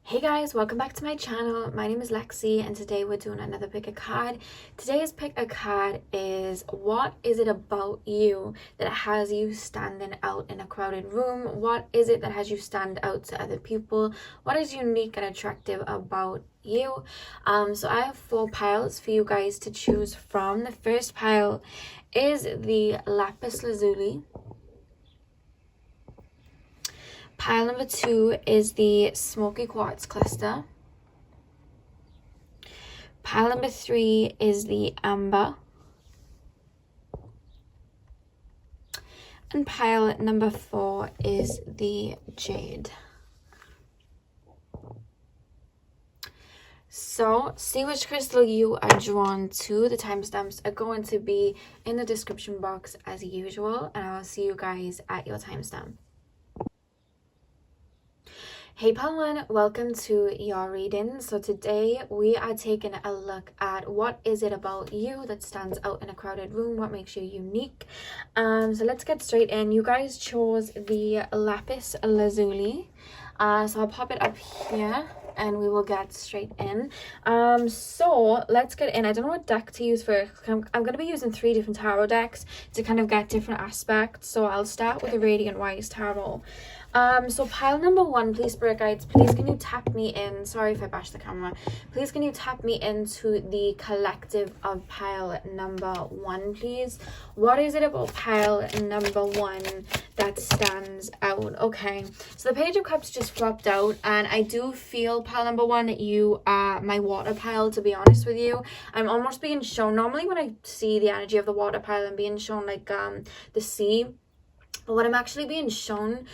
Hey guys, welcome back to my channel. My name is Lexi and today we're doing another pick a card. Today's pick a card is what is it about you that has you standing out in a crowded room? What is it that has you stand out to other people? What is unique and attractive about you? So I have 4 piles for you guys to choose from. The first pile is the lapis lazuli. Pile number 2 is the smoky quartz cluster. Pile number 3 is the amber. And pile number 4 is the jade. So, see which crystal you are drawn to. The timestamps are going to be in the description box as usual, and I'll see you guys at your timestamp. Hey pile 1, welcome to your reading. So today we are taking a look at what is it about you that stands out in a crowded room, what makes you unique. So let's get straight in. You guys chose the lapis lazuli. So I'll pop it up here and we will get straight in. So let's get in. I don't know what deck to use for. I'm going to be using 3 different tarot decks to kind of get different aspects. So I'll start with the Radiant Wise Tarot. So pile number 1, please, spirit guides, please can you tap me in, sorry if I bash the camera, please can you tap me into the collective of pile number 1, please? What is it about pile number 1 that stands out? Okay, so the Page of Cups just flopped out, and I do feel, pile number 1, that you are my water pile, to be honest with you. I'm almost being shown, normally when I see the energy of the water pile, I'm being shown like the sea. But what I'm actually being shown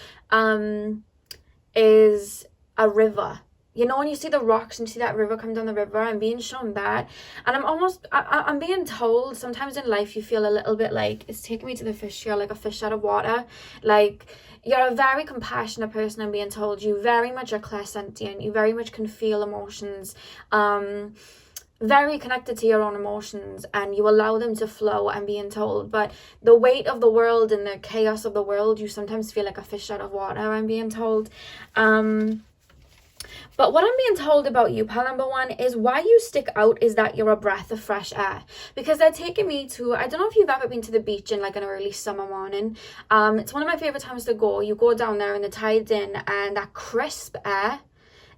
is a river. You know, when you see the rocks and you see that river come down the river, I'm being shown that. And I'm being told sometimes in life you feel a little bit like, it's taking me to the fish here, like a fish out of water. Like, you're a very compassionate person, I'm being told. You very much are clairsentient. You very much can feel emotions. Very connected to your own emotions, and you allow them to flow, I'm being told. But the weight of the world and the chaos of the world, you sometimes feel like a fish out of water, I'm being told. But what I'm being told about you, pile number 1, is why you stick out is that you're a breath of fresh air. Because they're taking me to, I don't know if you've ever been to the beach in like an early summer morning. It's one of my favorite times to go. You go down there and the tide's in, and that crisp air,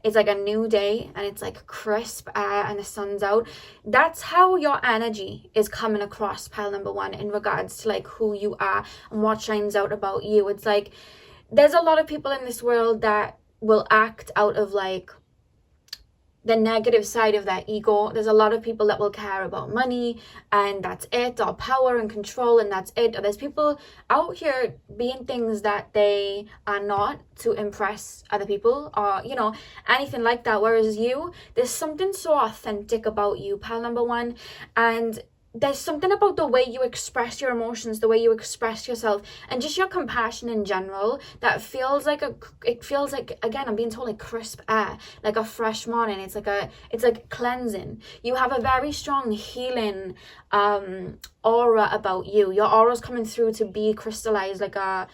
it's like a new day and it's like crisp air and the sun's out. That's how your energy is coming across, pile number 1, in regards to like who you are and what shines out about you. It's like there's a lot of people in this world that will act out of like the negative side of their ego. There's a lot of people that will care about money and that's it, or power and control and that's it. Or there's people out here being things that they are not to impress other people, or you know, anything like that. Whereas you, there's something so authentic about you, pile number 1, and there's something about the way you express your emotions, the way you express yourself, and just your compassion in general that feels like it feels like, again, I'm being told, like crisp air, like a fresh morning. It's like cleansing. You have a very strong healing aura about you. Your aura's coming through to be crystallized like a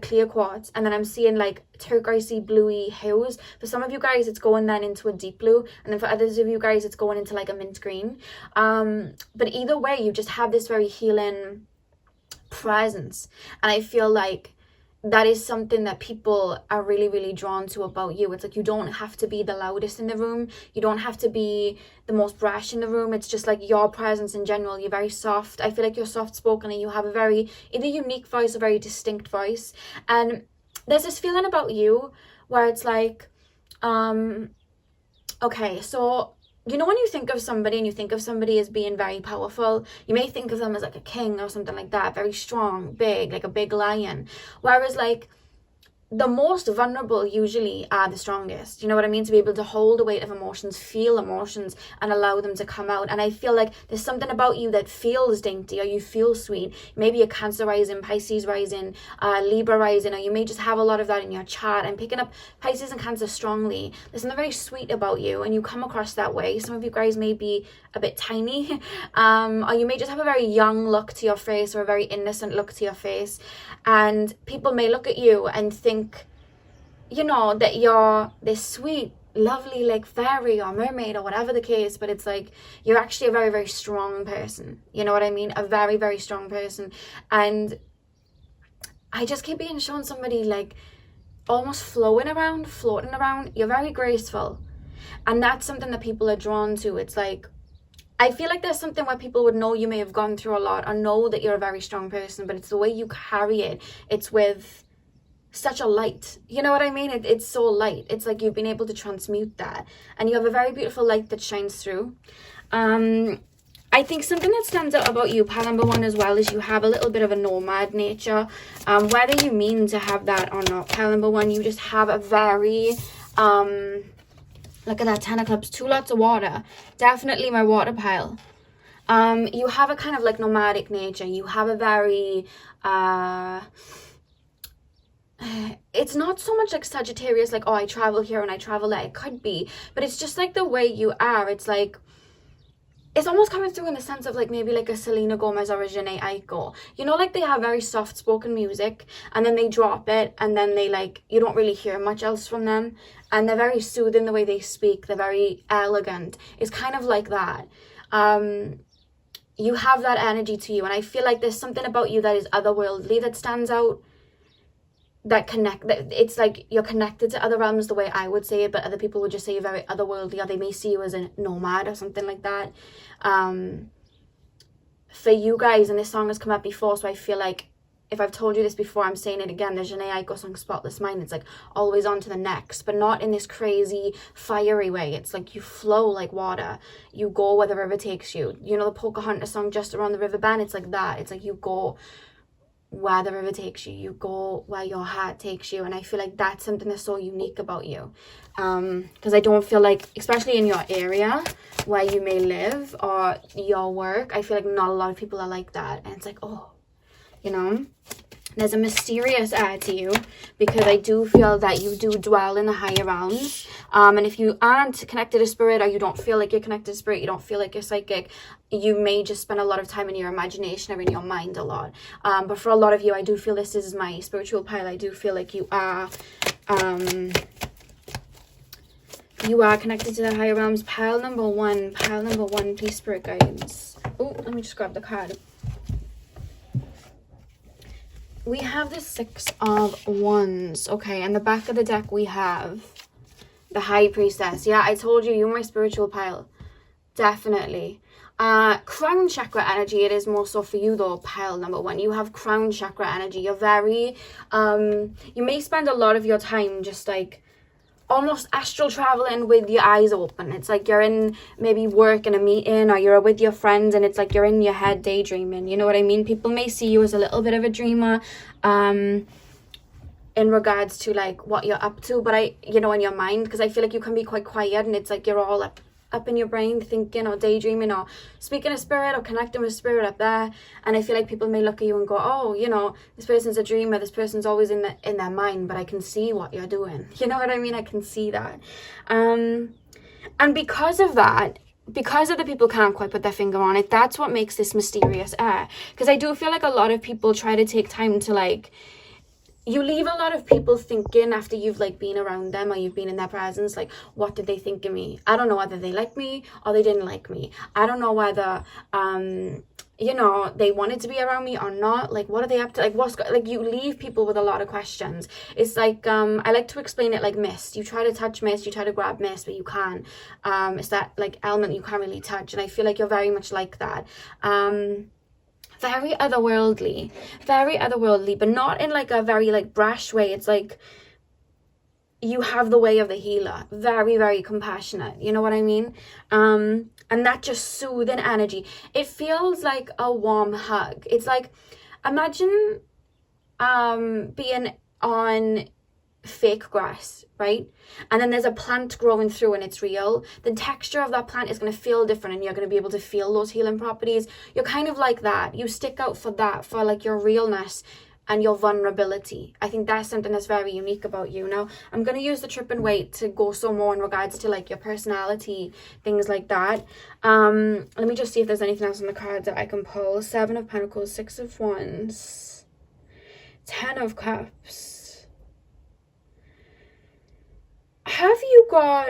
clear quartz, and then I'm seeing like turquoisey bluey hues. For some of you guys it's going then into a deep blue, and then for others of you guys it's going into like a mint green. But either way, you just have this very healing presence, and I feel like that is something that people are really, really drawn to about you. It's like you don't have to be the loudest in the room. You don't have to be the most brash in the room. It's just like your presence in general. You're very soft. I feel like you're soft-spoken and you have a very either unique voice or very distinct voice. And there's this feeling about you where it's like, okay, so you know when you think of somebody and you think of somebody as being very powerful, you may think of them as like a king or something like that, very strong, big, like a big lion. Whereas like the most vulnerable usually are the strongest. You know what I mean? To be able to hold the weight of emotions, feel emotions, and allow them to come out. And I feel like there's something about you that feels dainty, or you feel sweet. Maybe a Cancer rising, Pisces rising, Libra rising, or you may just have a lot of that in your chart. I'm picking up Pisces and Cancer strongly. There's something very sweet about you, and you come across that way. Some of you guys may be a bit tiny, or you may just have a very young look to your face, or a very innocent look to your face. And people may look at you and think, you know, that you're this sweet, lovely like fairy or mermaid or whatever the case, but it's like you're actually a very, very strong person. You know what I mean? A very, very strong person. And I just keep being shown somebody like almost floating around. You're very graceful. And that's something that people are drawn to. It's like, I feel like there's something where people would know you may have gone through a lot or know that you're a very strong person, but it's the way you carry it. It's with such a light. You know what I mean? It's so light. It's like you've been able to transmute that. And you have a very beautiful light that shines through. I think something that stands out about you, pile number 1, as well, is you have a little bit of a nomad nature. Whether you mean to have that or not, pile number 1, you just have a very... look at that 10 of cups, 2 lots of water. Definitely my water pile. You have a kind of like nomadic nature. You have a very, it's not so much like Sagittarius, like, oh, I travel here and I travel there. It could be, but it's just like the way you are. It's like, it's almost coming through in the sense of like maybe like a Selena Gomez or a Jhené Aiko. You know, like they have very soft spoken music and then they drop it and then they like, you don't really hear much else from them. And they're very soothing the way they speak. They're very elegant. It's kind of like that. You have that energy to you. And I feel like there's something about you that is otherworldly that stands out. That it's like you're connected to other realms the way I would say it, but other people would just say you're very otherworldly, or they may see you as a nomad or something like that. For you guys, and this song has come up before, so I feel like if I've told you this before, I'm saying it again. The Jhené Aiko song Spotless Mind, it's like always on to the next, but not in this crazy fiery way. It's like you flow like water. You go where the river takes you. You know the Pocahontas song Just Around the River Bend? It's like that. It's like you go where the river takes you. You go where your heart takes you. And I feel like that's something that's so unique about you. Because I don't feel like, especially in your area where you may live or your work, I feel like not a lot of people are like that. And it's like, oh, you know, there's a mysterious air to you, because I do feel that you do dwell in the higher realms. And if you aren't connected to spirit, or you don't feel like you're connected to spirit, you don't feel like you're psychic, you may just spend a lot of time in your imagination or in your mind a lot. But for a lot of you, I do feel this is my spiritual pile. I do feel like you are connected to the higher realms. Pile number one, please, spirit guides. Oh, let me just grab the card. We have the 6 of Wands. Okay, and the back of the deck we have the High Priestess. Yeah, I told you, you're my spiritual pile. Definitely. Crown chakra energy, it is more so for you though, pile number 1. You have crown chakra energy. You're very, you may spend a lot of your time just like almost astral traveling with your eyes open. It's like you're in maybe work in a meeting, or you're with your friends and it's like you're in your head daydreaming. You know what I mean? People may see you as a little bit of a dreamer in regards to like what you're up to, but in your mind, because I feel like you can be quite quiet and it's like you're all up in your brain thinking or daydreaming or speaking to spirit or connecting with spirit up there. And I feel like people may look at you and go, oh, this person's a dreamer, this person's always in their mind, but I can see what you're doing. You know what I mean? I can see that. And because of that, because other people can't quite put their finger on it, that's what makes this mysterious air. Because I do feel like a lot of people try to take time to like, you leave a lot of people thinking after you've like been around them or you've been in their presence, like, what did they think of me? I don't know whether they like me or they didn't like me. I don't know whether they wanted to be around me or not. Like, what are they up to? Like, like, you leave people with a lot of questions. It's like, I like to explain it like mist. You try to touch mist, you try to grab mist, but you can't. It's that like element you can't really touch. And I feel like you're very much like that. Very otherworldly, but not in like a very like brash way. It's like you have the way of the healer, very, very compassionate. You know what I mean? And that just soothing energy. It feels like a warm hug. It's like, imagine being on fake grass, right? And then there's a plant growing through and it's real. The texture of that plant is going to feel different and you're going to be able to feel those healing properties. You're kind of like that. You stick out for that, for like your realness and your vulnerability. I think that's something that's very unique about you. Now, I'm going to use the trip and wait to go some more in regards to like your personality, things like that. Let me just see if there's anything else on the cards that I can pull. 7 of Pentacles, 6 of Wands, 10 of Cups. have you got,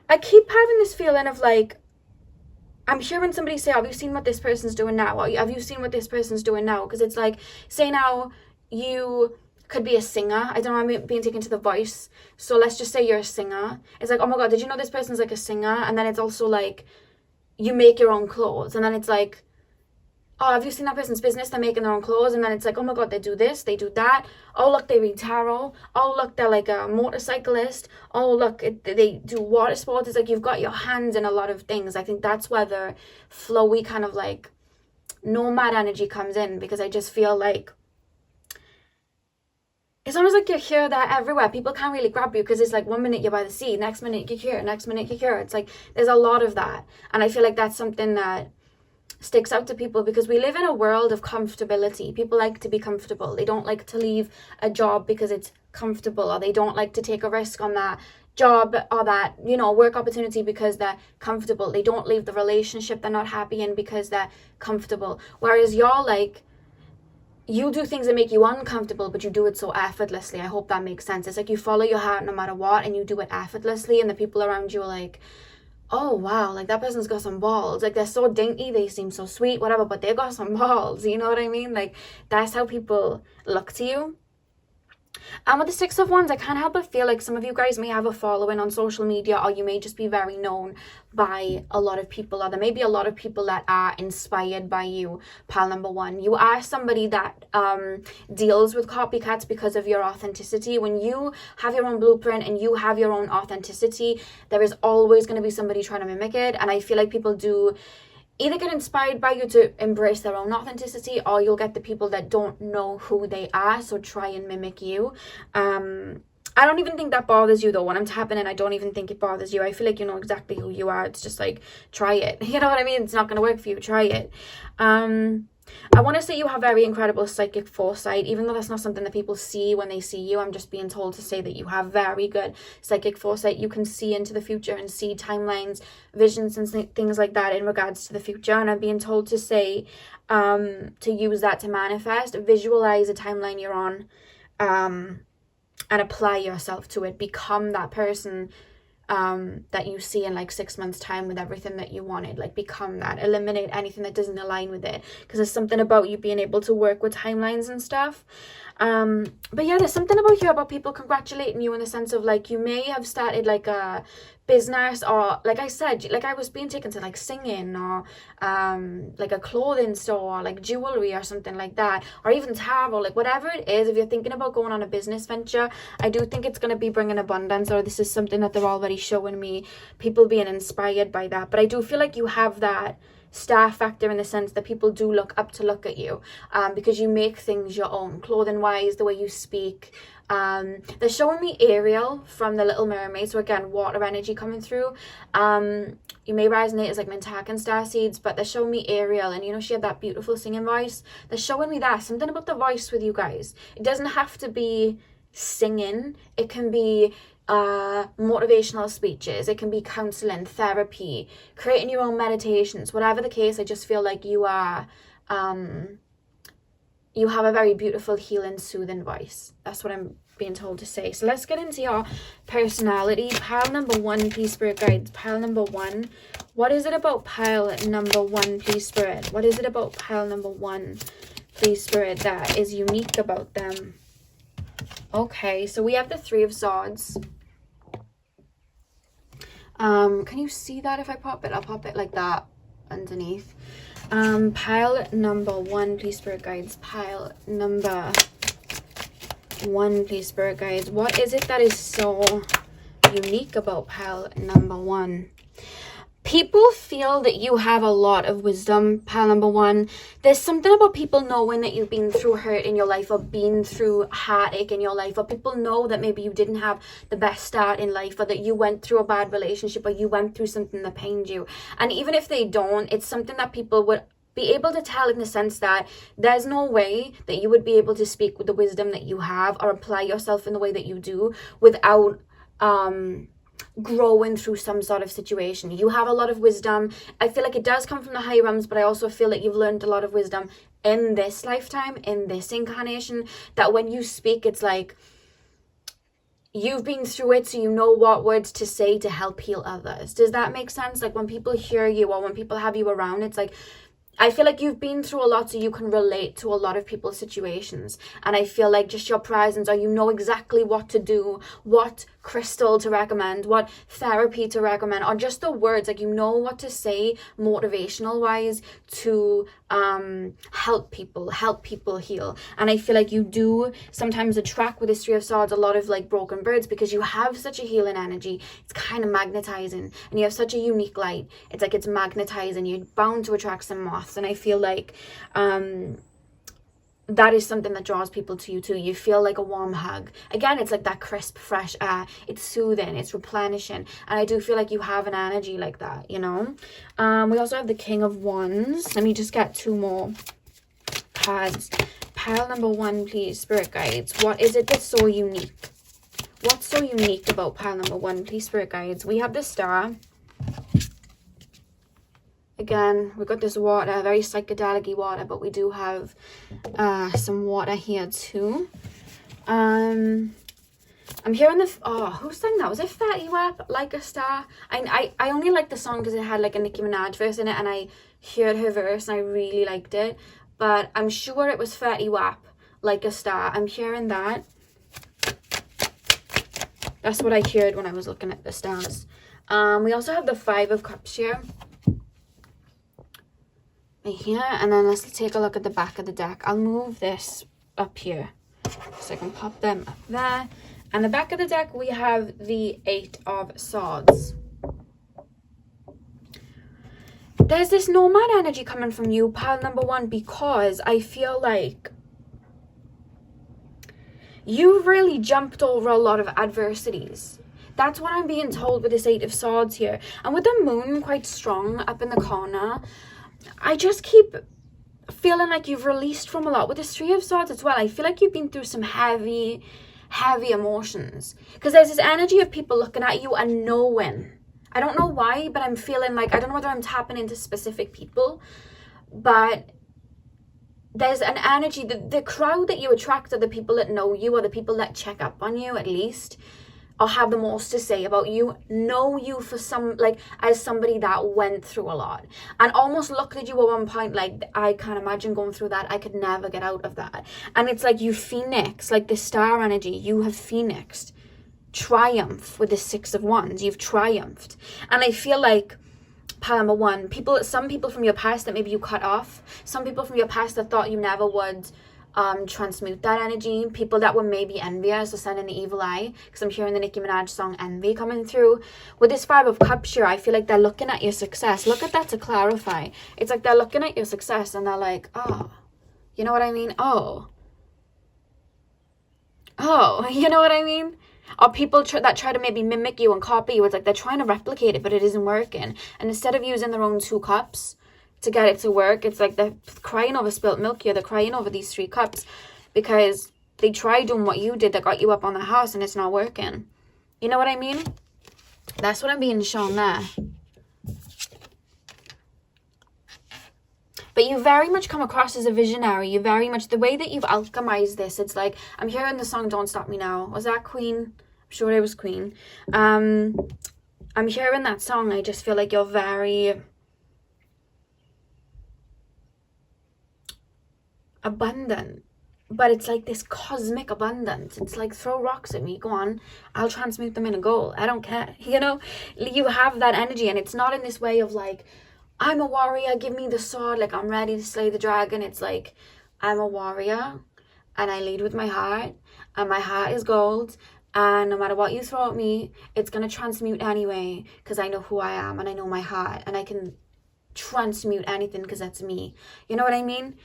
I keep having this feeling of like, I'm hearing somebody say, have you seen what this person's doing now? Have you seen what this person's doing now? Because it's like, say now you could be a singer. I don't know, I'm being taken to The Voice. So let's just say you're a singer. It's like, oh my God, did you know this person's like a singer? And then it's also like, you make your own clothes. And then it's like, oh, have you seen that person's business? They're making their own clothes. And then it's like, oh my God, they do this, they do that. Oh, look, they read tarot. Oh, look, they're like a motorcyclist. Oh, look, they do water sports. It's like you've got your hands in a lot of things. I think that's where the flowy kind of like nomad energy comes in, because I just feel like it's almost like you're here, there, everywhere. People can't really grab you because it's like 1 minute you're by the sea, next minute you're here, next minute you're here. It's like there's a lot of that. And I feel like that's something that sticks out to people, because we live in a world of comfortability. People like to be comfortable. They don't like to leave a job because it's comfortable, or they don't like to take a risk on that job or that, you know, work opportunity because they're comfortable. They don't leave the relationship they're not happy in because they're comfortable. Whereas you're like, you do things that make you uncomfortable, but you do it so effortlessly. I hope that makes sense. It's like you follow your heart no matter what, and you do it effortlessly, and the people around you are like, oh wow, like that person's got some balls. Like they're so dainty, they seem so sweet, whatever, but they've got some balls. You know what I mean? Like that's how people look to you. And with the Six of Wands, I can't help but feel like some of you guys may have a following on social media, or you may just be very known by a lot of people, or there may be a lot of people that are inspired by you, pile number one. You are somebody that deals with copycats because of your authenticity. When you have your own blueprint and you have your own authenticity, there is always going to be somebody trying to mimic it. And I feel like people do either get inspired by you to embrace their own authenticity, or you'll get the people that don't know who they are, so try and mimic you. I don't even think that bothers you though. When I'm tapping in, I don't even think it bothers you. I feel like you know exactly who you are. It's just like, try it. You know what I mean? It's not going to work for you. Try it. I want to say you have very incredible psychic foresight, even though that's not something that people see when they see you. I'm just being told to say that you have very good psychic foresight. You can see into the future and see timelines, visions, and things like that in regards to the future. And I'm being told to say, to use that to manifest, visualize a timeline you're on, and apply yourself to it. Become that person that you see in like 6 months time with everything that you wanted. Like become that. Eliminate anything that doesn't align with it, because there's something about you being able to work with timelines and stuff. But yeah, there's something about here about people congratulating you in the sense of like you may have started like a business, or like I said, like I was being taken to like singing, or like a clothing store, or like jewelry or something like that, or even tarot, like whatever it is. If you're thinking about going on a business venture, I do think it's going to be bringing abundance, or this is something that they're already showing me, people being inspired by that. But I do feel like you have that star factor in the sense that people do look at you, because you make things your own, clothing wise, the way you speak. They're showing me Ariel from The Little Mermaid, so again, water energy coming through. You may resonate as like Mintaka and Starseeds, but they're showing me Ariel, and you know, she had that beautiful singing voice. They're showing me that, something about the voice with you guys. It doesn't have to be singing, it can be motivational speeches, it can be counseling, therapy, creating your own meditations, whatever the case. I just feel like you are you have a very beautiful, healing, soothing voice. That's what I'm being told to say. So let's get into your personality. Pile number one, please, Spirit Guides. Pile number one. What is it about pile number one, please, Spirit? What is it about pile number one, please, Spirit, that is unique about them? Okay, so we have the Three of Swords. Can you see that if I pop it? I'll pop it like that underneath. Pile number one, please, Spirit Guides. Pile number one, please, Spirit Guides. What is it that is so unique about pile number one? People feel that you have a lot of wisdom, pile number one. There's something about people knowing that you've been through hurt in your life, or been through heartache in your life, or people know that maybe you didn't have the best start in life, or that you went through a bad relationship, or you went through something that pained you. And even if they don't, it's something that people would be able to tell, in the sense that there's no way that you would be able to speak with the wisdom that you have, or apply yourself in the way that you do, without growing through some sort of situation. You have a lot of wisdom. I feel like it does come from the higher realms, but I also feel like you've learned a lot of wisdom in this lifetime, in this incarnation, that when you speak, it's like you've been through it, so you know what words to say to help heal others. Does that make sense? Like when people hear you or when people have you around, it's like, I feel like you've been through a lot, so you can relate to a lot of people's situations. And I feel like just your presence, or you know exactly what to do, what crystal to recommend, what therapy to recommend, or just the words, like you know what to say motivational wise to help people heal. And I feel like you do sometimes attract with this Three of Swords a lot of like broken birds, because you have such a healing energy. It's kind of magnetizing, and you have such a unique light. It's like it's magnetizing. You're bound to attract some moths. And I feel like that is something that draws people to you too. You feel like a warm hug. Again, it's like that crisp, fresh air. It's soothing, it's replenishing. And I do feel like you have an energy like that, you know? We also have the King of Wands. Let me just get 2 more cards. Pile number 1, please, Spirit Guides. What is it that's so unique? What's so unique about pile number 1, please, Spirit Guides? We have the Star. Again, we've got this water, very psychedelic-y water, but we do have some water here too. I'm hearing the... Oh, who sang that? Was it Fetty Wap, Like a Star? I only liked the song because it had like a Nicki Minaj verse in it, and I heard her verse and I really liked it. But I'm sure it was Fetty Wap, Like a Star. I'm hearing that. That's what I heard when I was looking at the stars. We also have the 5 of Cups here. Right here, and then let's take a look at the back of the deck. I'll move this up here so I can pop them up there. And the back of the deck, we have the 8 of Swords. There's this nomad energy coming from you, pile number 1, because I feel like you've really jumped over a lot of adversities. That's what I'm being told with this 8 of Swords here. And with the moon quite strong up in the corner, I just keep feeling like you've released from a lot. With this 3 of Swords as well, I feel like you've been through some heavy emotions. Because there's this energy of people looking at you and knowing. I don't know why, but I'm feeling like, I don't know whether I'm tapping into specific people, but there's an energy, the crowd that you attract are the people that know you, or the people that check up on you at least, or have the most to say about you, know you for some, like, as somebody that went through a lot and almost looked at you at one point like, I can't imagine going through that. I could never get out of that. And it's like you phoenix, like the star energy, you have phoenixed, triumph with the 6 of Wands. You've triumphed. And I feel like pile number 1, some people from your past that maybe you cut off, some people from your past that thought you never would transmute that energy, people that were maybe envious or sending the evil eye, because I'm hearing the Nicki Minaj song Envy coming through. With this 5 of Cups here, I feel like they're looking at your success. Look at that to clarify. It's like they're looking at your success and they're like, oh, you know what I mean? Oh, you know what I mean? Or people that try to maybe mimic you and copy you. It's like they're trying to replicate it, but it isn't working. And instead of using their own 2 cups to get it to work, it's like they're crying over spilt milk here. They're crying over these 3 cups because they tried doing what you did that got you up on the house and it's not working. You know what I mean? That's what I'm being shown there. But you very much come across as a visionary. You very much, the way that you've alchemized this, it's like, I'm hearing the song Don't Stop Me Now. Was that Queen? I'm sure it was Queen. I'm hearing that song. I just feel like you're very abundant, but it's like this cosmic abundance. It's like, throw rocks at me, go on, I'll transmute them into gold. I don't care. You know, you have that energy, and it's not in this way of like, I'm a warrior, give me the sword, like I'm ready to slay the dragon. It's like, I'm a warrior and I lead with my heart, and my heart is gold, and no matter what you throw at me, it's going to transmute anyway, because I know who I am and I know my heart, and I can transmute anything because that's me. You know what I mean?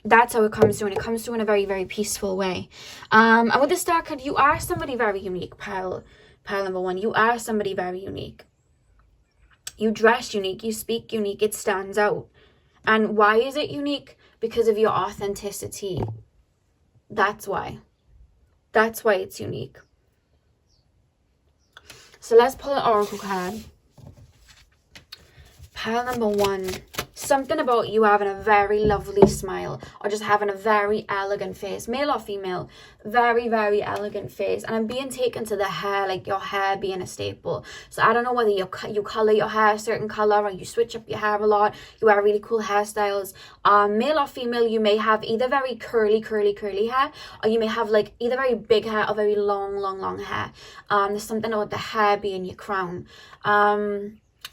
That's how it comes through, and it comes through in a very, very peaceful way. And with the Star card, you are somebody very unique, pile number 1. You are somebody very unique. You dress unique, you speak unique, it stands out. And why is it unique? Because of your authenticity. That's why. That's why it's unique. So let's pull an oracle card. Pile number 1, something about you having a very lovely smile, or just having a very elegant face, male or female, very, very elegant face. And I'm being taken to the hair, like your hair being a staple. So I don't know whether you color your hair a certain color, or you switch up your hair a lot, you wear really cool hairstyles. Male or female, you may have either very curly hair, or you may have like either very big hair or very long hair. There's something about the hair being your crown.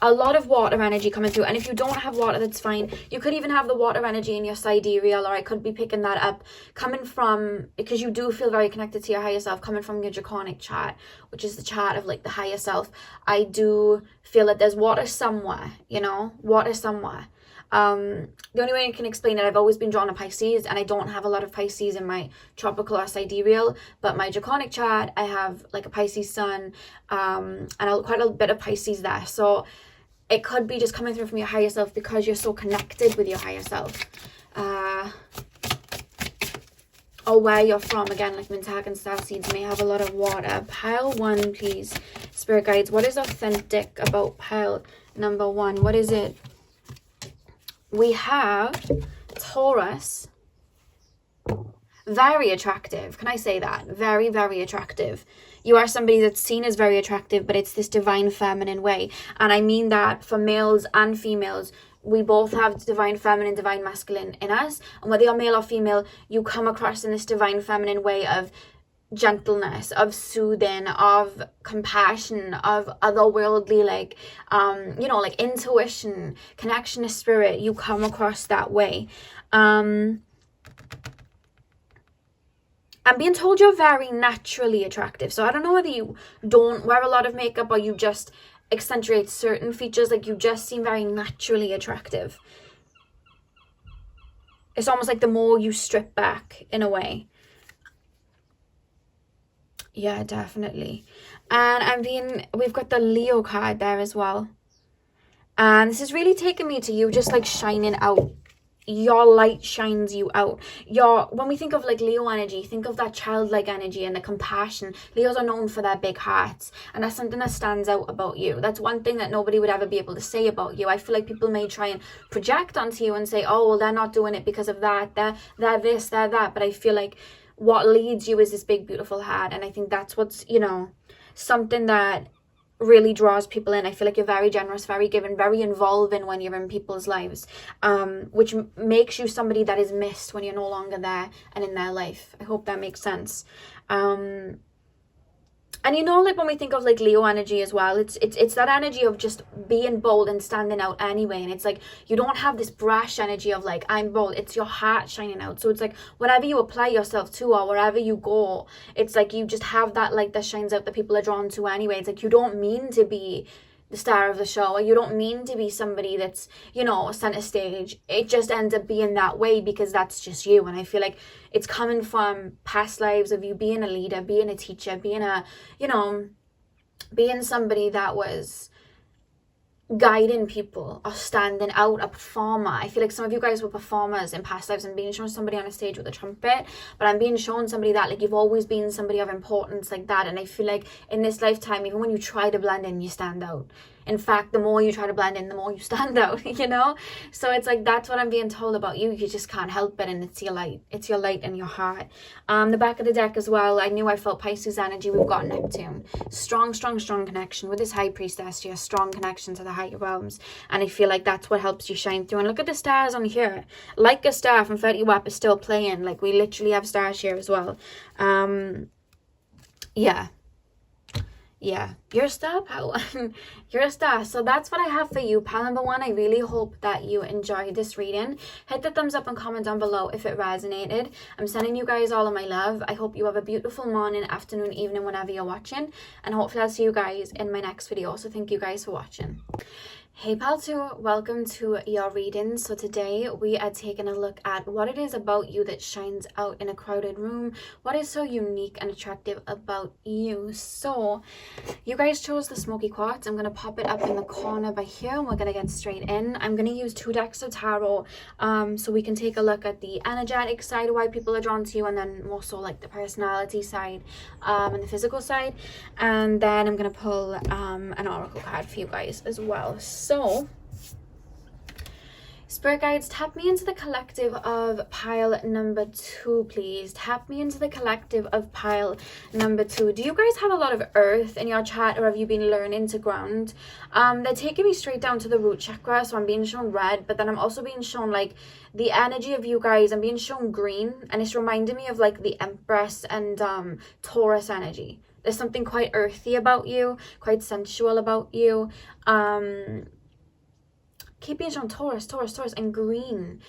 A lot of water energy coming through, and if you don't have water, that's fine. You could even have the water energy in your sidereal, or I could be picking that up coming from, because you do feel very connected to your higher self, coming from your draconic chart, which is the chart of like the higher self. I do feel that there's water somewhere, you know, water somewhere. The only way I can explain it, I've always been drawn to Pisces, and I don't have a lot of Pisces in my tropical or sidereal, but my draconic chart, I have like a Pisces sun, and quite a bit of Pisces there. So it could be just coming through from your higher self because you're so connected with your higher self. Or where you're from, again, like Mintaka and Starseeds may have a lot of water. Pile 1, please. Spirit guides, what is authentic about pile number 1? What is it? We have Taurus. Very attractive. Can I say that? Very, very attractive. You are somebody that's seen as very attractive, but it's this divine feminine way. And I mean that for males and females. We both have divine feminine, divine masculine in us. And whether you're male or female, you come across in this divine feminine way of gentleness, of soothing, of compassion, of otherworldly, like, you know, like intuition, connection to spirit. You come across that way. I'm being told you're very naturally attractive. So I don't know whether you don't wear a lot of makeup or you just accentuate certain features. Like, you just seem very naturally attractive. It's almost like the more you strip back, in a way. Yeah, definitely. And we've got the Leo card there as well. And this is really taking me to you just like shining out. Your light shines you out. When we think of like Leo energy, think of that childlike energy and the compassion. Leos are known for their big hearts, and that's something that stands out about you. That's one thing that nobody would ever be able to say about you. I feel like people may try and project onto you and say, oh, well, they're not doing it because of that. They're this, they're that. But I feel like what leads you is this big, beautiful heart. And I think that's what's, you know, something that really draws people in. I feel like you're very generous, very giving, very involving when you're in people's lives, which makes you somebody that is missed when you're no longer there and in their life. I hope that makes sense. And you know, like when we think of like Leo energy as well, it's that energy of just being bold and standing out anyway. And it's like, you don't have this brash energy of like, I'm bold. It's your heart shining out. So it's like, whatever you apply yourself to or wherever you go, it's like you just have that light that shines out that people are drawn to anyway. It's like, you don't mean to be the star of the show, or you don't mean to be somebody that's, you know, center stage. It just ends up being that way because that's just you. And I feel like it's coming from past lives of you being a leader, being a teacher, being a, you know, being somebody that was guiding people or standing out, a performer. I feel like some of you guys were performers in past lives and being shown somebody on a stage with a trumpet, but I'm being shown somebody that like you've always been somebody of importance like that. And I feel like in this lifetime, even when you try to blend in, you stand out. In fact, the more you try to blend in, the more you stand out, you know? So it's like, that's what I'm being told about you. You just can't help it. And it's your light. It's your light in your heart. The back of the deck as well, I knew I felt Pisces energy. We've got Neptune. Strong connection with this high priestess here. Strong connection to the higher realms. And I feel like that's what helps you shine through. And look at the stars on here. Like a star from 30 WAP is still playing. Like, we literally have stars here as well. Yeah, you're a star, pal. You're a star. So that's what I have for you, pal number 1. I really hope that you enjoyed this reading. Hit the thumbs up and comment down below if it resonated. I'm sending you guys all of my love. I hope you have a beautiful morning, afternoon, evening, whenever you're watching. And hopefully I'll see you guys in my next video. So thank you guys for watching. Hey pal 2, welcome to your reading. So today we are taking a look at what it is about you that shines out in a crowded room. What is so unique and attractive about you? So you guys chose the smoky quartz. I'm going to pop it up in the corner by here and we're going to get straight in. I'm going to use 2 decks of tarot so we can take a look at the energetic side of why people are drawn to you, and then more so like the personality side and the physical side. And then I'm going to pull an oracle card for you guys as well. So Spirit guides, tap me into the collective of pile number 2, please. Tap me into the collective of pile number 2. Do you guys have a lot of earth in your chart, or have you been learning to ground? They're taking me straight down to the root chakra, so I'm being shown red, but then I'm also being shown like the energy of you guys. I'm being shown green, and it's reminding me of like the Empress and Taurus energy. There's something quite earthy about you, quite sensual about you. Keep being shown Taurus, and green.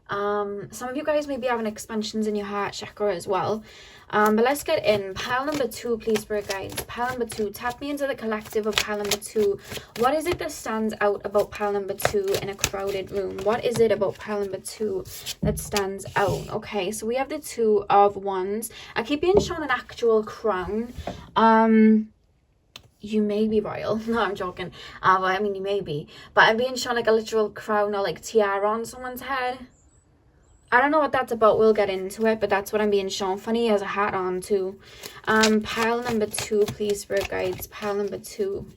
Some of you guys may be having expansions in your heart chakra as well. But let's get in. Pile number 2, please, Spirit guides. Pile number 2. Tap me into the collective of pile number 2. What is it that stands out about pile number 2 in a crowded room? What is it about pile number 2 that stands out? Okay, so we have the 2 of Wands. I keep being shown an actual crown. You may be royal. No, I'm joking. Well, I mean, you may be. But I'm being shown like a literal crown or like tiara on someone's head. I don't know what that's about. We'll get into it, but that's what I'm being shown. Funny, he has a hat on too. Pile number 2, please, Spirit guides. Pile number 2.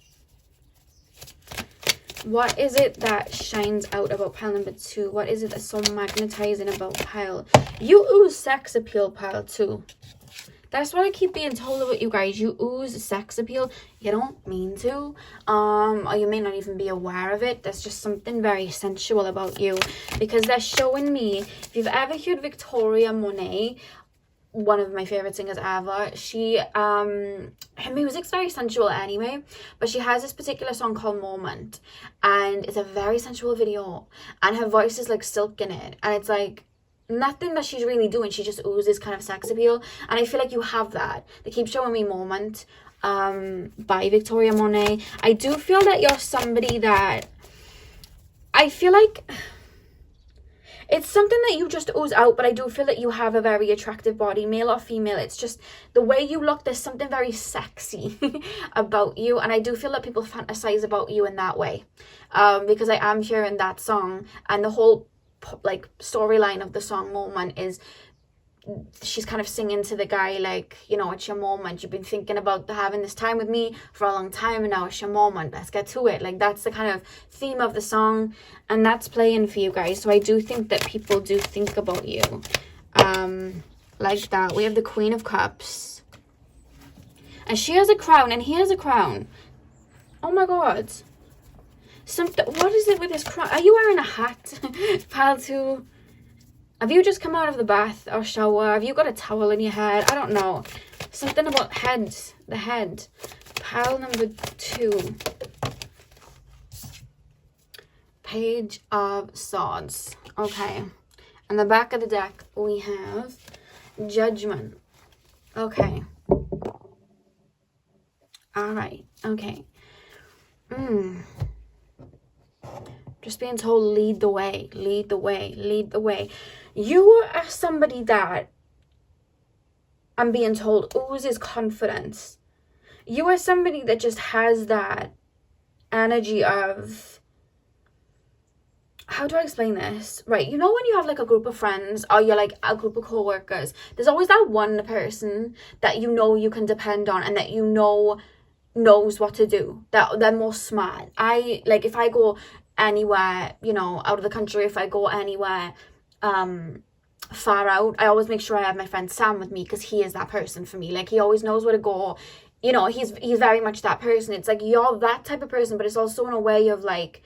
What is it that shines out about pile number 2? What is it that's so magnetizing about pile? You ooze sex appeal, pile 2. That's what I keep being told about you guys. You ooze sex appeal. You don't mean to. Or you may not even be aware of it. There's just something very sensual about you. Because they're showing me, if you've ever heard Victoria Monet, one of my favorite singers ever, she, her music's very sensual anyway. But she has this particular song called Moment. And it's a very sensual video. And her voice is like silk in it. And it's like, nothing that she's really doing, she just oozes kind of sex appeal, and I feel like you have that. They keep showing me Moment by Victoria Monet. I do feel that you're somebody that I feel like it's something that you just ooze out, but I do feel that you have a very attractive body, male or female. It's just the way you look, there's something very sexy about you, and I do feel that people fantasize about you in that way, because I am hearing that song, and the whole like storyline of the song Moment is she's kind of singing to the guy like, you know, it's your moment, you've been thinking about having this time with me for a long time, and now it's your moment, let's get to it. Like, that's the kind of theme of the song, and that's playing for you guys. So I do think that people do think about you like that. We have the Queen of Cups, and she has a crown and he has a crown. Oh my god, something, what is it with this crown? Are you wearing a hat? Pile 2, have you just come out of the bath or shower? Have you got a towel in your head? I don't know. Something about heads, the head. Pile number 2. Page of Swords. Okay. On the back of the deck, we have Judgment. Okay. Alright. Okay. Just being told, lead the way, lead the way, lead the way. You are somebody that, I'm being told, oozes confidence. You are somebody that just has that energy of, how do I explain this? Right, you know when you have like a group of friends, or you're like a group of co-workers, there's always that one person that you know you can depend on, and that you know knows what to do, that they're more smart. I, like, if I go anywhere, you know, out of the country, if I go anywhere far out, I always make sure I have my friend Sam with me, because he is that person for me. Like, he always knows where to go, you know. He's very much that person. It's like, you're that type of person, but it's also in a way of like,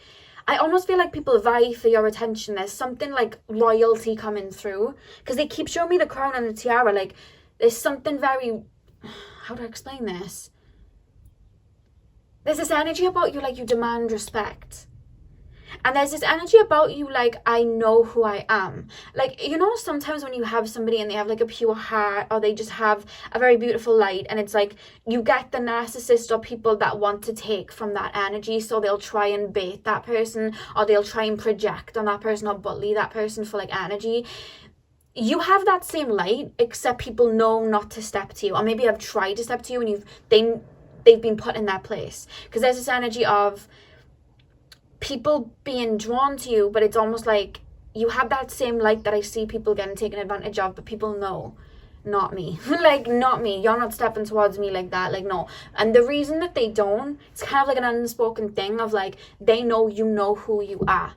I almost feel like people vie for your attention. There's something like royalty coming through, because they keep showing me the crown and the tiara. Like, there's something very, how do I explain this? There's this energy about you, like, you demand respect. And there's this energy about you, like, I know who I am. Like, you know, sometimes when you have somebody and they have, like, a pure heart, or they just have a very beautiful light, and it's like, you get the narcissist or people that want to take from that energy, so they'll try and bait that person, or they'll try and project on that person, or bully that person for, like, energy. You have that same light, except people know not to step to you, or maybe have tried to step to you, and they've been put in that place. Because there's this energy of people being drawn to you, but it's almost like you have that same light that I see people getting taken advantage of, but people know, not me. Like, not me. You're not stepping towards me like that. Like, no. And the reason that they don't, it's kind of like an unspoken thing of like, they know you know who you are.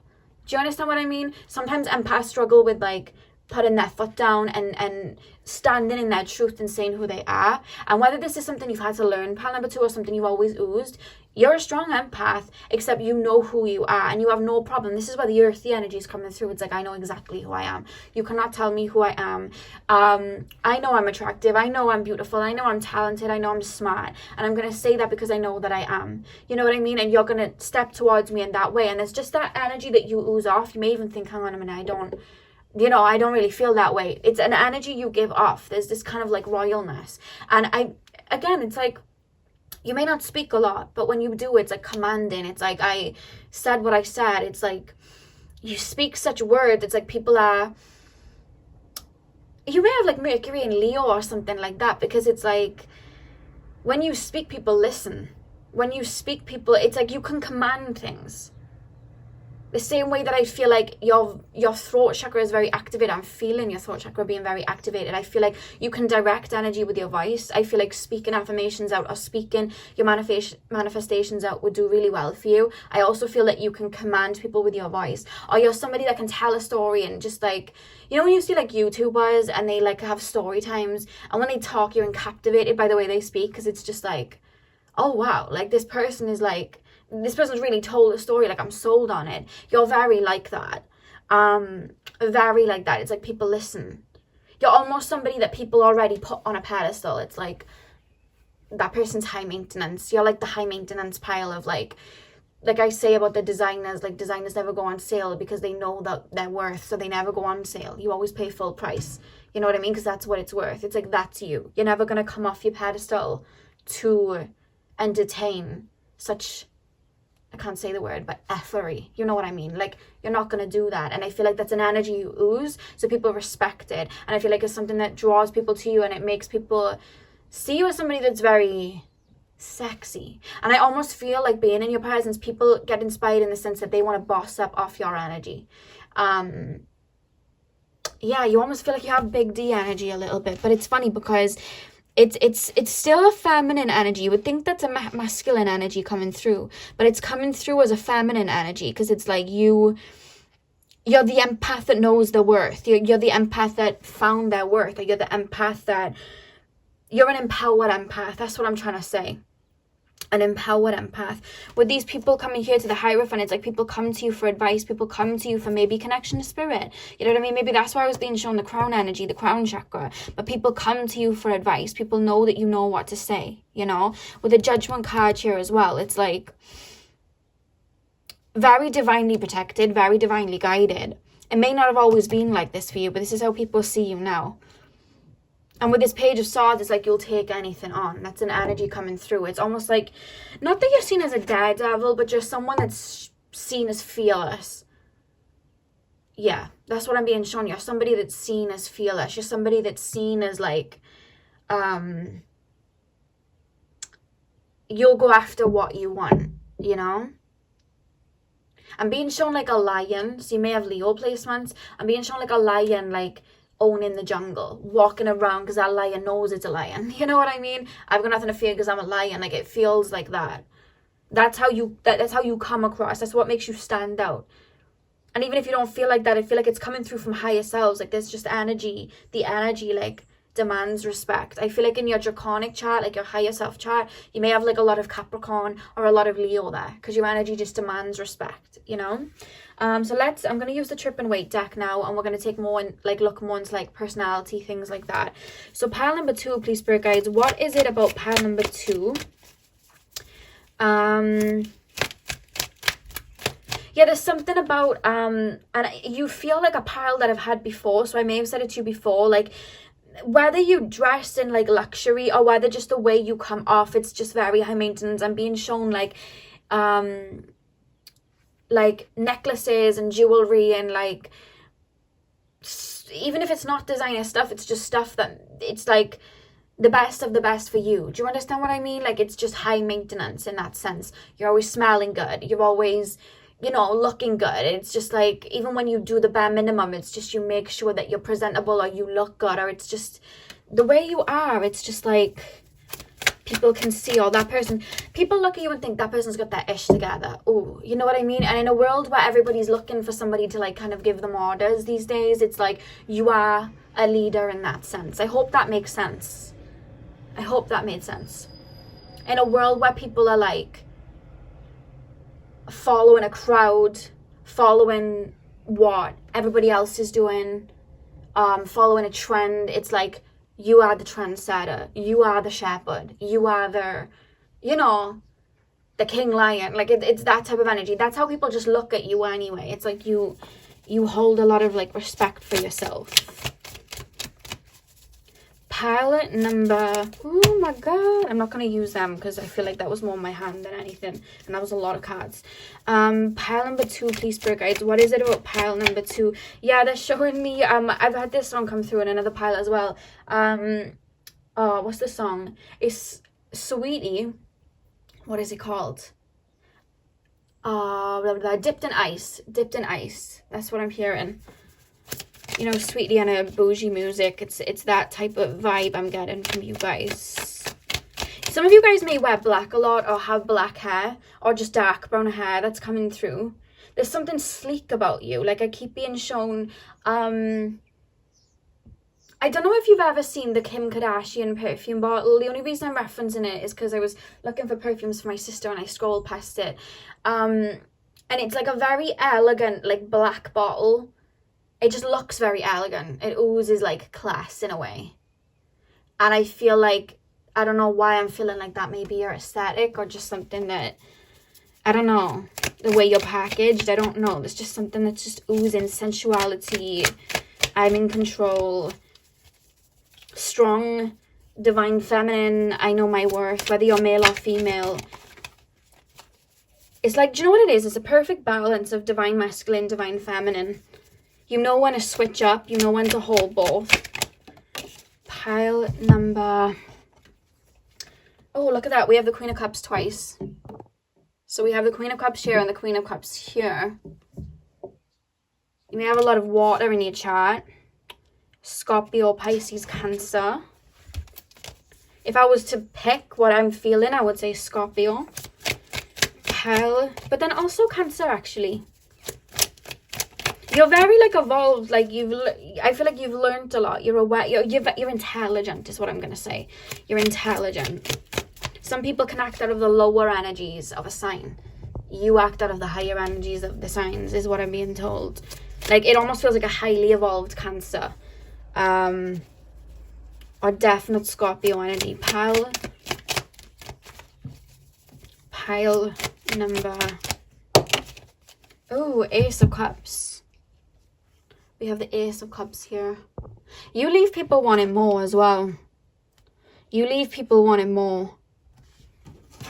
Do you understand what I mean? Sometimes empaths struggle with like putting their foot down and standing in their truth and saying who they are. And whether this is something you've had to learn, pile number 2, or something you've always oozed, you're a strong empath, except you know who you are and you have no problem. This is where the earthy energy is coming through. It's like, I know exactly who I am. You cannot tell me who I am. I know I'm attractive. I know I'm beautiful. I know I'm talented. I know I'm smart. And I'm going to say that because I know that I am. You know what I mean? And you're going to step towards me in that way. And it's just that energy that you ooze off. You may even think, hang on a minute, I don't really feel that way. It's an energy you give off. There's this kind of like royalness. And it's like, you may not speak a lot, but when you do, it's like commanding. It's like, I said what I said. It's like, you speak such words. It's like you may have like Mercury and Leo or something like that, because it's like, when you speak, people listen. When you speak, people, it's like you can command things. The same way that I feel like your throat chakra is very activated. I'm feeling your throat chakra being very activated. I feel like you can direct energy with your voice. I feel like speaking affirmations out or speaking your manifestations out would do really well for you. I also feel that you can command people with your voice. Or you're somebody that can tell a story and just like, you know when you see like YouTubers and they like have story times, and when they talk, you're captivated by the way they speak, because it's just like, oh wow, like this person's really told a story, like I'm sold on it. You're very like that. Very like that. It's like people listen. You're almost somebody that people already put on a pedestal. It's like, that person's high maintenance. You're like the high maintenance pile of like I say about the designers, like designers never go on sale because they know that they're worth, so they never go on sale. You always pay full price. You know what I mean? Because that's what it's worth. It's like, that's you. You're never going to come off your pedestal to entertain such, I can't say the word, but effery. You know what I mean? Like, you're not going to do that. And I feel like that's an energy you ooze, so people respect it. And I feel like it's something that draws people to you, and it makes people see you as somebody that's very sexy. And I almost feel like being in your presence, people get inspired in the sense that they want to boss up off your energy. Yeah, you almost feel like you have big D energy a little bit. But it's funny because it's still a feminine energy. You would think that's a masculine energy coming through, but it's coming through as a feminine energy, because it's like you're the empath that knows the worth. You're the empath that found their worth. Or you're the empath that, you're an empowered empath. That's what I'm trying to say. An empowered empath. With these people coming here to the Hierophant, it's like people come to you for advice. People come to you for maybe connection to spirit. You know what I mean? Maybe that's why I was being shown the crown energy, the crown chakra. But people come to you for advice. People know that you know what to say, you know? With the Judgment card here as well, it's like very divinely protected, very divinely guided. It may not have always been like this for you, but this is how people see you now. And with this Page of Swords, it's like you'll take anything on. That's an energy coming through. It's almost like, not that you're seen as a daredevil, but just someone that's seen as fearless. Yeah, that's what I'm being shown. You're somebody that's seen as fearless. You're somebody that's seen as like, you'll go after what you want, you know? I'm being shown like a lion. So you may have Leo placements. I'm being shown like a lion, like owning the jungle, walking around because that lion knows it's a lion. You know what I mean? I've got nothing to fear because I'm a lion. Like, it feels like that. That's how you come across. That's what makes you stand out. And even if you don't feel like that, I feel like it's coming through from higher selves. Like, there's just energy. The energy like demands respect. I feel like in your draconic chart, like your higher self chart, you may have like a lot of Capricorn or a lot of Leo there, because your energy just demands respect, you know? So I'm going to use the Trip and Wait deck now, and we're going to take more and like look more into like personality, things like that. So pile number 2, please, Spirit Guides. What is it about pile number 2? Yeah, there's something about, and you feel like a pile that I've had before, so I may have said it to you before, like, whether you dress in like luxury or whether just the way you come off, it's just very high maintenance. I'm being shown like necklaces and jewelry, and like, even if it's not designer stuff, it's just stuff that it's like the best of the best for you. Do you understand what I mean? Like, it's just high maintenance in that sense. You're always smelling good. You're always, you know, looking good. It's just like, even when you do the bare minimum, it's just you make sure that you're presentable or you look good, or it's just the way you are. It's just like, people can see, oh, that person, people look at you and think that person's got their ish together. Oh, you know what I mean? And in a world where everybody's looking for somebody to like kind of give them orders these days, it's like you are a leader in that sense. I hope that makes sense. I hope that made sense. In a world where people are like following a crowd, following what everybody else is doing, following a trend, it's like you are the trendsetter, you are the shepherd, you are the, you know, the king lion. Like it's that type of energy. That's how people just look at you anyway. It's like you hold a lot of like respect for yourself. Pile number, oh my god, I'm not going to use them because I feel like that was more in my hand than anything, and that was a lot of cards. Pile number 2, please, spirit guides, what is it about pile number 2? Yeah, they're showing me, I've had this song come through in another pile as well. Oh, what's the song? It's Sweetie, what is it called? Blah, blah, blah. Dipped in Ice, that's what I'm hearing. You know, Sweetie and a bougie music. It's that type of vibe I'm getting from you guys. Some of you guys may wear black a lot or have black hair or just dark brown hair that's coming through. There's something sleek about you. Like I keep being shown. I don't know if you've ever seen the Kim Kardashian perfume bottle. The only reason I'm referencing it is because I was looking for perfumes for my sister and I scrolled past it. And it's like a very elegant, like black bottle. It just looks very elegant. It oozes like class in a way. And I feel like, I don't know why I'm feeling like that. Maybe your aesthetic or just something that, I don't know, the way you're packaged. I don't know. There's just something that's just oozing sensuality. I'm in control. Strong, divine feminine. I know my worth, whether you're male or female. It's like, do you know what it is? It's a perfect balance of divine masculine, divine feminine. You know when to switch up. You know when to hold both. Pile number... Oh, look at that. We have the Queen of Cups twice. So we have the Queen of Cups here and the Queen of Cups here. You may have a lot of water in your chart. Scorpio, Pisces, Cancer. If I was to pick what I'm feeling, I would say Scorpio. Pile. But then also Cancer, actually. You're very like evolved, like I feel like you've learned a lot. You're aware, you're intelligent is what I'm gonna say. You're intelligent. Some people can act out of the lower energies of a sign. You act out of the higher energies of the signs is what I'm being told. Like it almost feels like a highly evolved Cancer. Or definite Scorpio energy. Pile number, oh, Ace of Cups. We have the Ace of Cups here. You leave people wanting more as well. You leave people wanting more.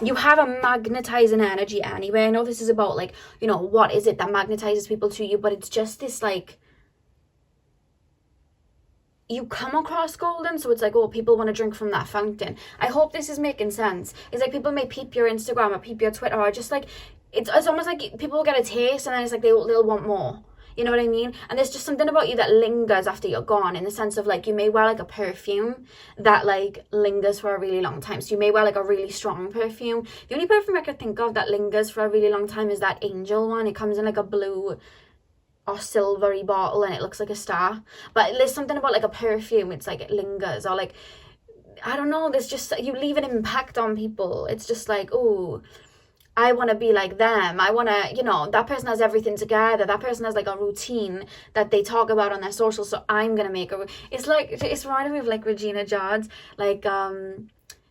You have a magnetizing energy anyway. I know this is about like, you know, what is it that magnetizes people to you? But it's just this like, you come across golden, so it's like, oh, people want to drink from that fountain. I hope this is making sense. It's like people may peep your Instagram or peep your Twitter or just like, it's almost like people will get a taste and then it's like they'll want more. You know what I mean? And there's just something about you that lingers after you're gone, in the sense of like you may wear like a perfume that like lingers for a really long time. So you may wear like a really strong perfume. The only perfume I could think of that lingers for a really long time is that Angel one. It comes in like a blue or silvery bottle and it looks like a star. But there's something about like a perfume, it's like it lingers, or like, I don't know, there's just, you leave an impact on people. It's just like, oh, I want to be like them. I want to, you know, that person has everything together. That person has like a routine that they talk about on their socials. So I'm going to make it's like, it's reminding me of like Regina George. Like,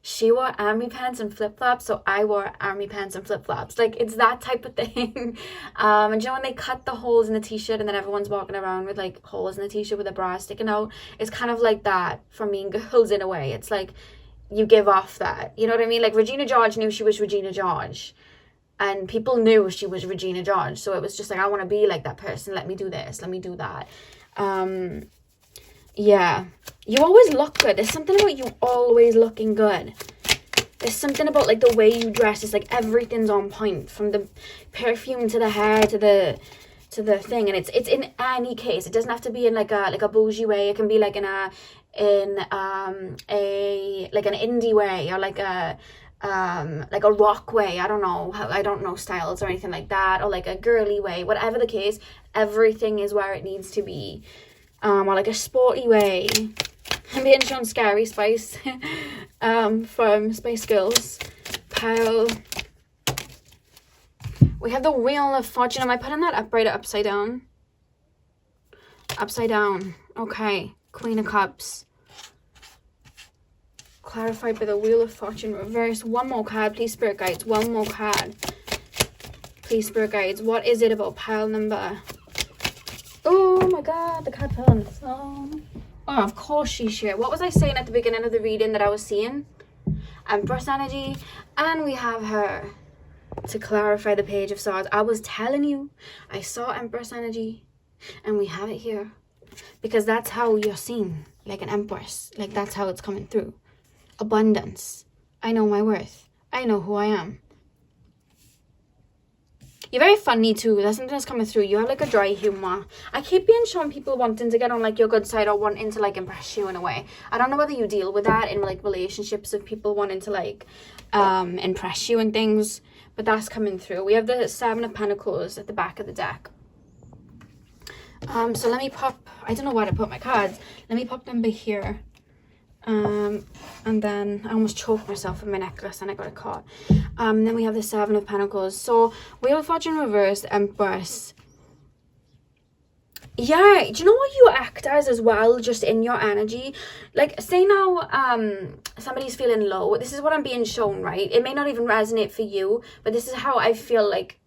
she wore army pants and flip-flops. So I wore army pants and flip-flops. Like, it's that type of thing. And you know, when they cut the holes in the t-shirt and then everyone's walking around with like holes in the t-shirt with a bra sticking out. It's kind of like that for Mean Girls in a way. It's like, you give off that. You know what I mean? Like Regina George knew she was Regina George. And people knew she was Regina George. So it was just like, I want to be like that person. Let me do this. Let me do that. Yeah. You always look good. There's something about you always looking good. There's something about like the way you dress. It's like everything's on point. From the perfume to the hair to the thing. And it's in any case. It doesn't have to be in like a bougie way. It can be like in a in like an indie way, or like a rock way. I don't know styles or anything like that, or like a girly way. Whatever the case, everything is where it needs to be. Or like a sporty way. I'm being shown Scary Spice from Spice Girls. Pile. We have the Wheel of Fortune. Am I putting that upright or upside down? Upside down. Okay. Queen of Cups. Clarified by the Wheel of Fortune reverse. One more card, please, Spirit Guides. One more card. Please, Spirit Guides. What is it about pile number? Oh my god, the card fell on the phone. Oh, of course she's here. What was I saying at the beginning of the reading that I was seeing? Empress energy. And we have her to clarify the Page of Swords. I was telling you, I saw Empress energy. And we have it here. Because that's how you're seen. Like an empress. Like that's how it's coming through. Abundance. I know my worth. I know who I am. You're very funny too. There's something that's coming through. You have like a dry humor. I keep being shown people wanting to get on like your good side or wanting to like impress you in a way. I don't know whether you deal with that in like relationships of people wanting to like impress you and things. But that's coming through. We have the Seven of Pentacles at the back of the deck. So let me pop, I don't know where to put my cards. Let me pop them by here. And then I almost choked myself with my necklace and I got it caught. Then we have the Seven of Pentacles. So Wheel of Fortune reversed, Empress. Yeah, do you know what you act as well, just in your energy? Like, say now somebody's feeling low. This is what I'm being shown, right? It may not even resonate for you, but this is how I feel like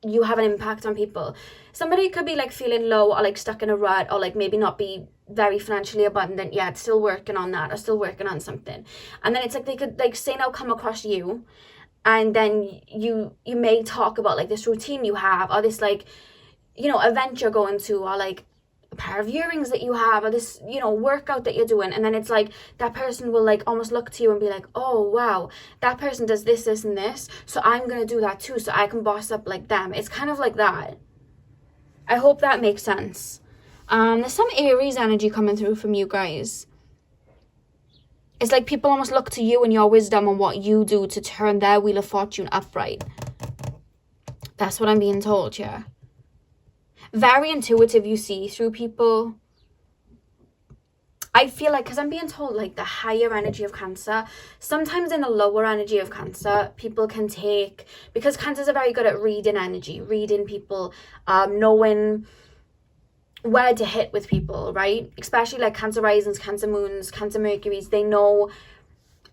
you have an impact on people. Somebody could be like feeling low or like stuck in a rut, or like maybe not be very financially abundant yet, still working on that or still working on something. And then it's like they could like say now come across you, and then you may talk about like this routine you have, or this like, you know, event you're going to, or like a pair of earrings that you have, or this, you know, workout that you're doing. And then it's like that person will like almost look to you and be like, oh wow, that person does this, this and this, so I'm gonna do that too, so I can boss up like them. It's kind of like that. I hope that makes sense. There's some Aries energy coming through from you guys. It's like people almost look to you and your wisdom and what you do to turn their Wheel of Fortune upright. That's what I'm being told here. Very intuitive, you see, through people. I feel like, because I'm being told like the higher energy of Cancer, sometimes in the lower energy of Cancer, people can take, because Cancers are very good at reading energy, reading people, knowing where to hit with people, right? Especially like Cancer risings, Cancer moons, Cancer Mercuries, they know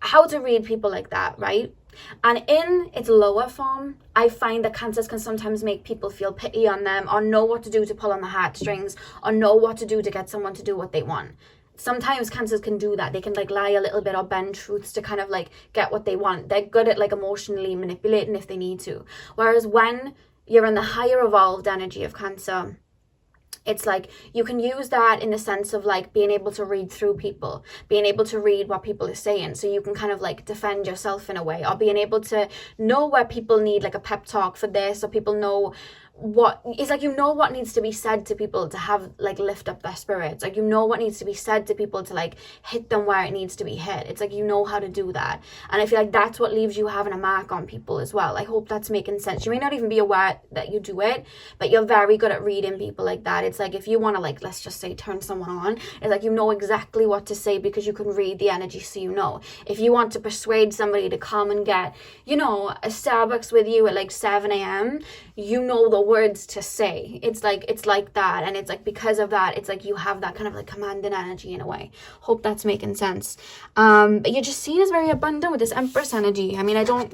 how to read people like that, right? And in its lower form, I find that Cancers can sometimes make people feel pity on them, or know what to do to pull on the heartstrings, or know what to do to get someone to do what they want. Sometimes Cancers can do that. They can like lie a little bit or bend truths to kind of like get what they want. They're good at like emotionally manipulating if they need to. Whereas when you're in the higher evolved energy of Cancer, it's like you can use that in the sense of like being able to read through people, being able to read what people are saying, so you can kind of like defend yourself in a way, or being able to know where people need like a pep talk for this, or people know what, it's like you know what needs to be said to people to have like lift up their spirits, like you know what needs to be said to people to like hit them where it needs to be hit. It's like you know how to do that, and I feel like that's what leaves you having a mark on people as well. I hope that's making sense. You may not even be aware that you do it, but you're very good at reading people like that. It's like if you want to like, let's just say, turn someone on, it's like you know exactly what to say because you can read the energy, so you know. If you want to persuade somebody to come and get, you know, a Starbucks with you at like 7 a.m, you know the words to say. It's like that, and it's like because of that, it's like you have that kind of like commanding energy in a way. Hope that's making sense. But you're just seen as very abundant with this Empress energy. I mean, I don't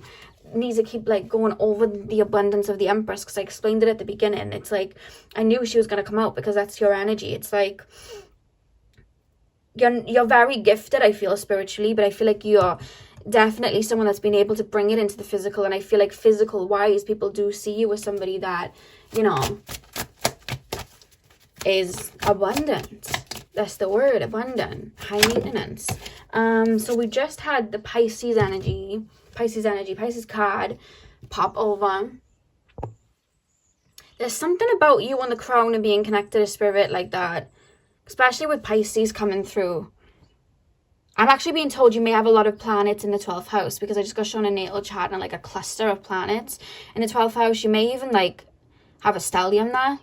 need to keep like going over the abundance of the Empress because I explained it at the beginning. It's like I knew she was going to come out because that's your energy. It's like you're very gifted, I feel, spiritually, but I feel like you're definitely someone that's been able to bring it into the physical. And I feel like physical wise, people do see you as somebody that, you know, is abundant. That's the word, abundant, high maintenance. So we just had the Pisces card pop over. There's something about you on the crown and being connected to spirit like that, especially with Pisces coming through. I'm actually being told you may have a lot of planets in the 12th house, because I just got shown a natal chart and like a cluster of planets in the 12th house. You may even like have a stellium there.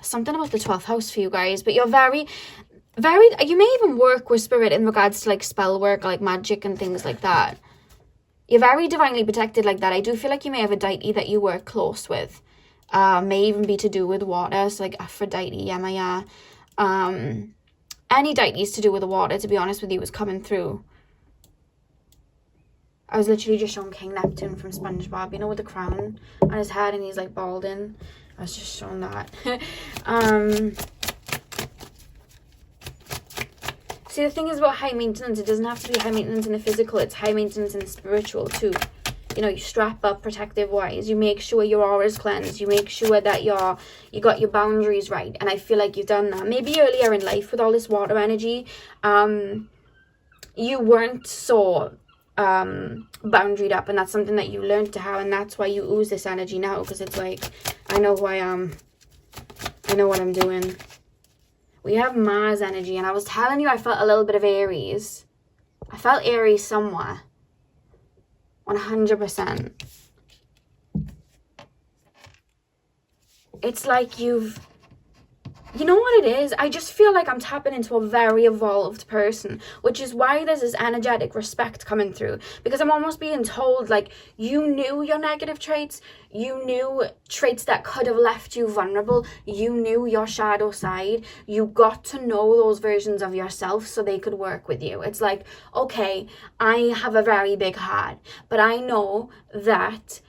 Something about the 12th house for you guys, but you're very, you may even work with spirit in regards to like spell work, like magic and things like that. You're very divinely protected like that. I do feel like you may have a deity that you work close with. May even be to do with water, so like Aphrodite, yeah. Any deities to do with the water, to be honest with you, is coming through. I was literally just showing King Neptune from SpongeBob, you know, with the crown on his head and he's like balding. I was just showing that. See, the thing is about high maintenance, it doesn't have to be high maintenance in the physical, it's high maintenance in the spiritual too. You know, you strap up protective wise, you make sure your aura is cleansed, you make sure that you got your boundaries right, and I feel like you've done that. Maybe earlier in life with all this water energy, you weren't so boundaried up, and that's something that you learned to have, and that's why you ooze this energy now, because it's like, I know who I am, I know what I'm doing. We have Mars energy, and I was telling you I felt a little bit of Aries. I felt Aries somewhere. 100%. It's like you know what it is? I just feel like I'm tapping into a very evolved person, which is why there's this energetic respect coming through, because I'm almost being told, like, you knew your negative traits, you knew traits that could have left you vulnerable, you knew your shadow side, you got to know those versions of yourself so they could work with you. It's like, okay, I have a very big heart, but I know that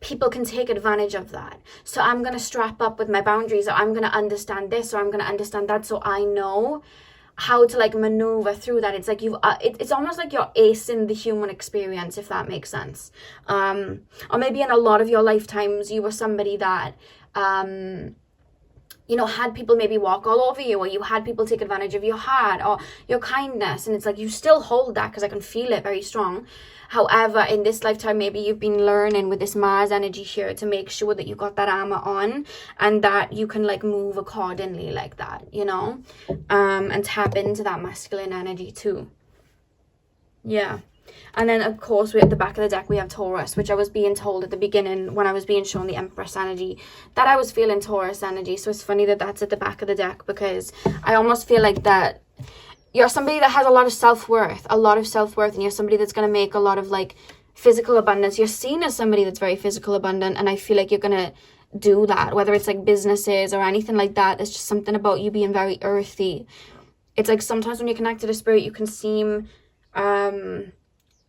people can take advantage of that, so I'm gonna strap up with my boundaries, or I'm gonna understand this, or I'm gonna understand that, so I know how to like maneuver through that. It's like it's almost like you're acing the human experience, if that makes sense. Or maybe in a lot of your lifetimes you were somebody that you know, had people maybe walk all over you, or you had people take advantage of your heart or your kindness, and it's like you still hold that, because I can feel it very strong. However, in this lifetime, maybe you've been learning with this Mars energy here to make sure that you got that armor on, and that you can like move accordingly like that, you know, and tap into that masculine energy too. Yeah. And then, of course, at the back of the deck, we have Taurus, which I was being told at the beginning when I was being shown the Empress energy that I was feeling Taurus energy. So it's funny that that's at the back of the deck, because I almost feel like that you're somebody that has a lot of self-worth, and you're somebody that's going to make a lot of, like, physical abundance. You're seen as somebody that's very physical abundant, and I feel like you're going to do that, whether it's, like, businesses or anything like that. There's just something about you being very earthy. It's like sometimes when you're connected to spirit, you can seem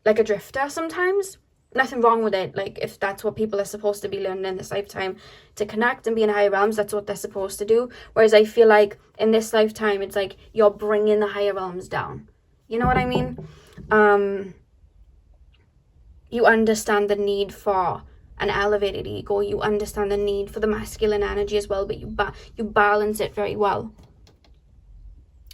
like a drifter sometimes. Nothing wrong with it. Like, if that's what people are supposed to be learning in this lifetime, to connect and be in higher realms, that's what they're supposed to do. Whereas I feel like in this lifetime, it's like you're bringing the higher realms down. You know what I mean? You understand the need for an elevated ego. You understand the need for the masculine energy as well, but you balance it very well.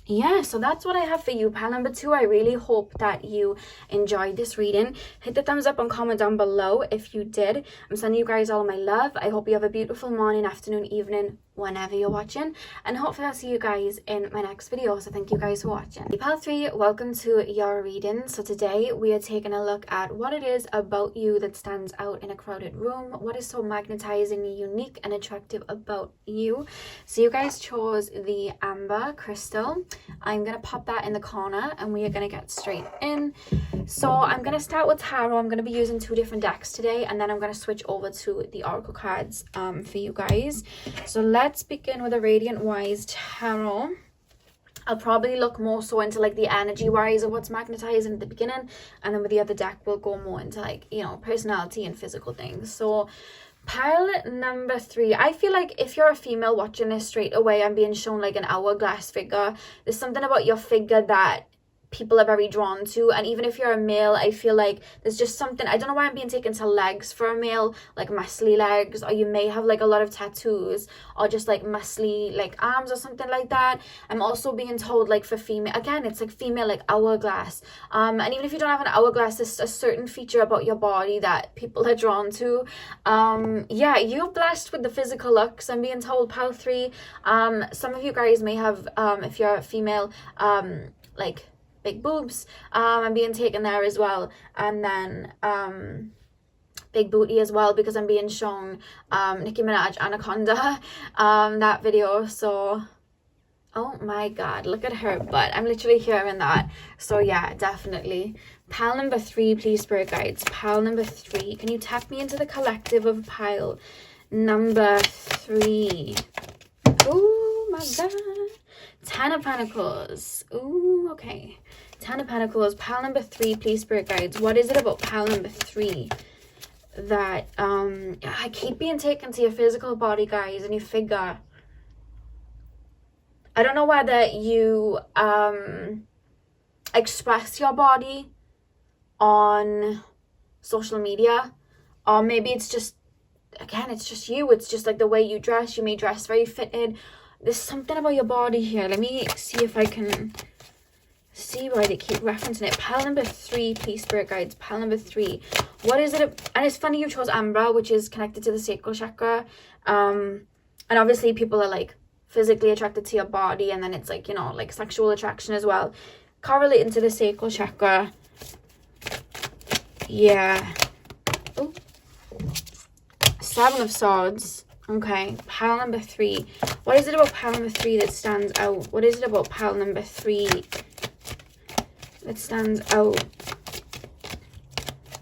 Yeah, so that's what I have for you, pal number 2. I really hope that you enjoyed this reading. Hit the thumbs up and comment down below if you did. I'm sending you guys all my love. I hope you have a beautiful morning, afternoon, evening, whenever you're watching, and hopefully I'll see you guys in my next video. So thank you guys for watching. Pal 3, welcome to your reading. So today we are taking a look at what it is about you that stands out in a crowded room. What is so magnetizing, unique, and attractive about you? So you guys chose the amber crystal. I'm gonna pop that in the corner and we are gonna get straight in. So I'm gonna start with tarot. I'm gonna be using 2 different decks today, and then I'm gonna switch over to the oracle cards for you guys. So let's begin with a Radiant Wise Tarot. I'll probably look more so into like the energy wise of what's magnetizing at the beginning, and then with the other deck we'll go more into like, you know, personality and physical things. So pile number 3, I feel like if you're a female watching this, straight away I'm being shown like an hourglass figure. There's something about your figure that people are very drawn to. And even if you're a male, I feel like there's just something, I don't know why I'm being taken to legs for a male, like muscly legs, or you may have like a lot of tattoos, or just like muscly like arms or something like that. I'm also being told like for female, again, it's like female, like hourglass, and even if you don't have an hourglass, there's a certain feature about your body that people are drawn to. Yeah, you're blessed with the physical looks, I'm being told, pal 3. Some of you guys may have, if you're a female, like big boobs, I'm being taken there as well, and then big booty as well, because I'm being shown Nicki Minaj Anaconda, that video. So oh my god, look at her butt, I'm literally hearing that. So yeah, definitely. Pile number 3, please, spirit guides. Pile number 3, can you tap me into the collective of pile number 3? Oh my god, 10 of Pentacles. Ooh, okay. 10 of Pentacles, pile number 3, please, spirit guides. What is it about pile number 3 that I keep being taken to your physical body, guys, and you figure, I don't know whether you express your body on social media, or maybe it's just, again, it's just you, it's just like the way you dress. You may dress very fitted. There's something about your body here. Let me see if I can see why they keep referencing it. Pile number 3, please, spirit guides. Pile number 3. What is it? And it's funny you chose Amber, which is connected to the sacral chakra. And obviously people are like physically attracted to your body, and then it's like, you know, like sexual attraction as well, correlating to the sacral chakra. Yeah. Ooh. 7 of Swords. Okay, pile number 3. What is it about pile number 3 that stands out? What is it about pile number 3 that stands out?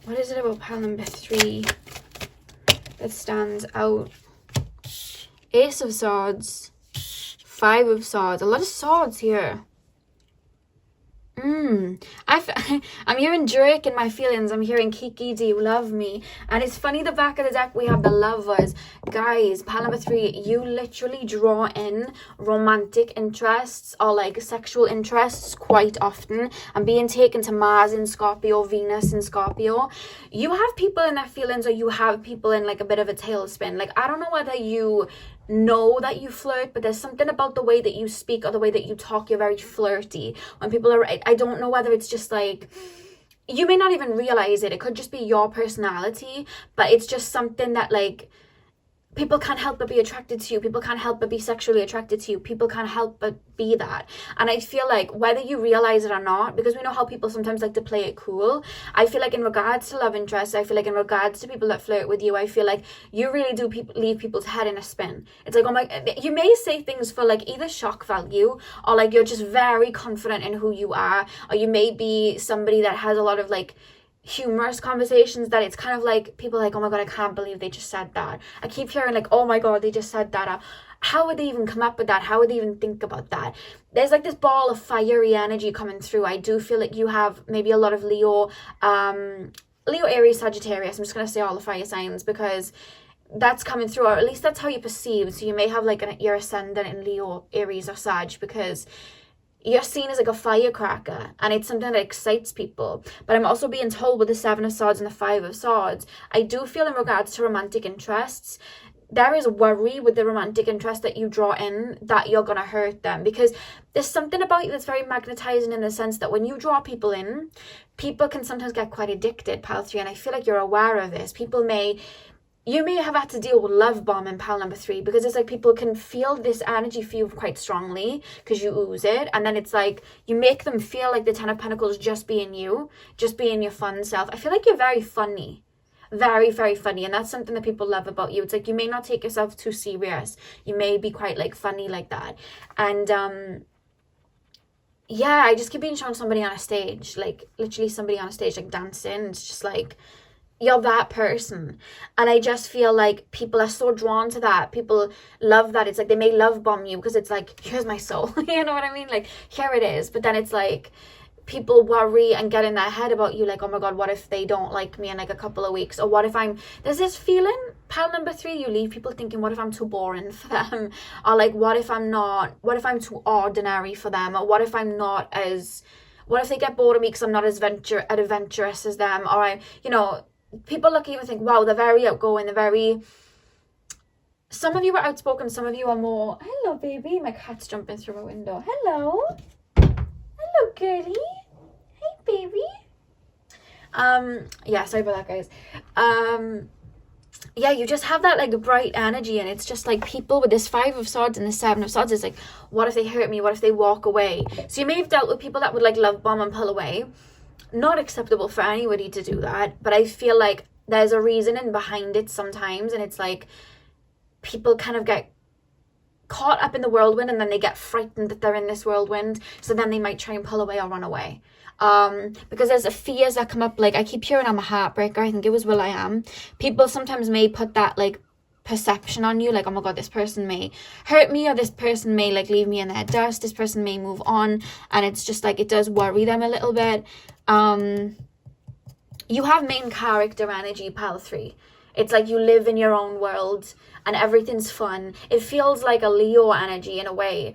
What is it about pile number 3 that stands out? Ace of Swords. 5 of Swords. A lot of swords here. I'm hearing Drake in my feelings. I'm hearing Kiki, do you love me? And it's funny, the back of the deck we have the Lovers. Guys, pile number 3, you literally draw in romantic interests or like sexual interests quite often. I'm being taken to Mars in Scorpio, Venus in Scorpio. You have people in their feelings, or you have people in like a bit of a tailspin. Like, I don't know whether you know that you flirt, but there's something about the way that you speak or the way that you talk. You're very flirty when people are, I don't know whether it's just like, you may not even realize it, it could just be your personality, but it's just something that like people can't help but be attracted to you. People can't help but be sexually attracted to you. People can't help but be that. And I feel like whether you realize it or not, because we know how people sometimes like to play it cool, I feel like in regards to love interest, I feel like in regards to people that flirt with you, I feel like you really do leave people's head in a spin. It's like, oh my, you may say things for like either shock value, or like you're just very confident in who you are, or you may be somebody that has a lot of like humorous conversations that it's kind of like people are like, oh my god, I can't believe they just said that. I keep hearing like, oh my god, they just said that. How would they even come up with that? How would they even think about that? There's like this ball of fiery energy coming through. I do feel like you have maybe a lot of Leo, Aries, Sagittarius. I'm just going to say all the fire signs because that's coming through, or at least that's how you perceive. So you may have like your ascendant in Leo, Aries, or Sag, because you're seen as like a firecracker, and it's something that excites people. But I'm also being told with the 7 of Swords and the 5 of Swords, I do feel in regards to romantic interests, there is worry with the romantic interest that you draw in that you're gonna hurt them, because there's something about you that's very magnetizing in the sense that when you draw people in, people can sometimes get quite addicted, pile 3, and I feel like you're aware of this. You may have had to deal with love bomb in pile number 3, because it's like people can feel this energy for you quite strongly because you ooze it, and then it's like you make them feel like the 10 of Pentacles just being you, just being your fun self. I feel like you're very funny, very, very funny, and that's something that people love about you. It's like you may not take yourself too serious. You may be quite like funny like that. And yeah, I just keep being shown somebody on a stage, like literally somebody on a stage like dancing. It's just like, you're that person. And I just feel like people are so drawn to that. People love that. It's like they may love bomb you because it's like, here's my soul. You know what I mean? Like, here it is. But then it's like people worry and get in their head about you, like, oh my god, what if they don't like me in like a couple of weeks? Or what if there's this feeling, pile number 3, you leave people thinking, what if I'm too boring for them? Or like, what if I'm too ordinary for them? Or what if What if they get bored of me because I'm not as adventurous as them? Or people look at you and think, wow, they're very outgoing, some of you are outspoken, some of you are more, hello baby, my cat's jumping through my window. Hello girlie. Hey baby. Yeah, sorry about that, guys. Yeah, you just have that like bright energy, and it's just like people with this 5 of Swords and the 7 of Swords is like, what if they hurt me? What if they walk away? So you may have dealt with people that would like love bomb and pull away. Not acceptable for anybody to do that, but I feel like there's a reasoning behind it sometimes, and it's like people kind of get caught up in the whirlwind and then they get frightened that they're in this whirlwind, so then they might try and pull away or run away. Because there's fears that come up, like I keep hearing I'm a heartbreaker. I think it was Will.i.am. People sometimes may put that like perception on you, like, oh my god, this person may hurt me, or this person may like leave me in their dust, this person may move on, and it's just like it does worry them a little bit. You have main character energy, pal 3. It's like you live in your own world and everything's fun. It feels like a Leo energy in a way.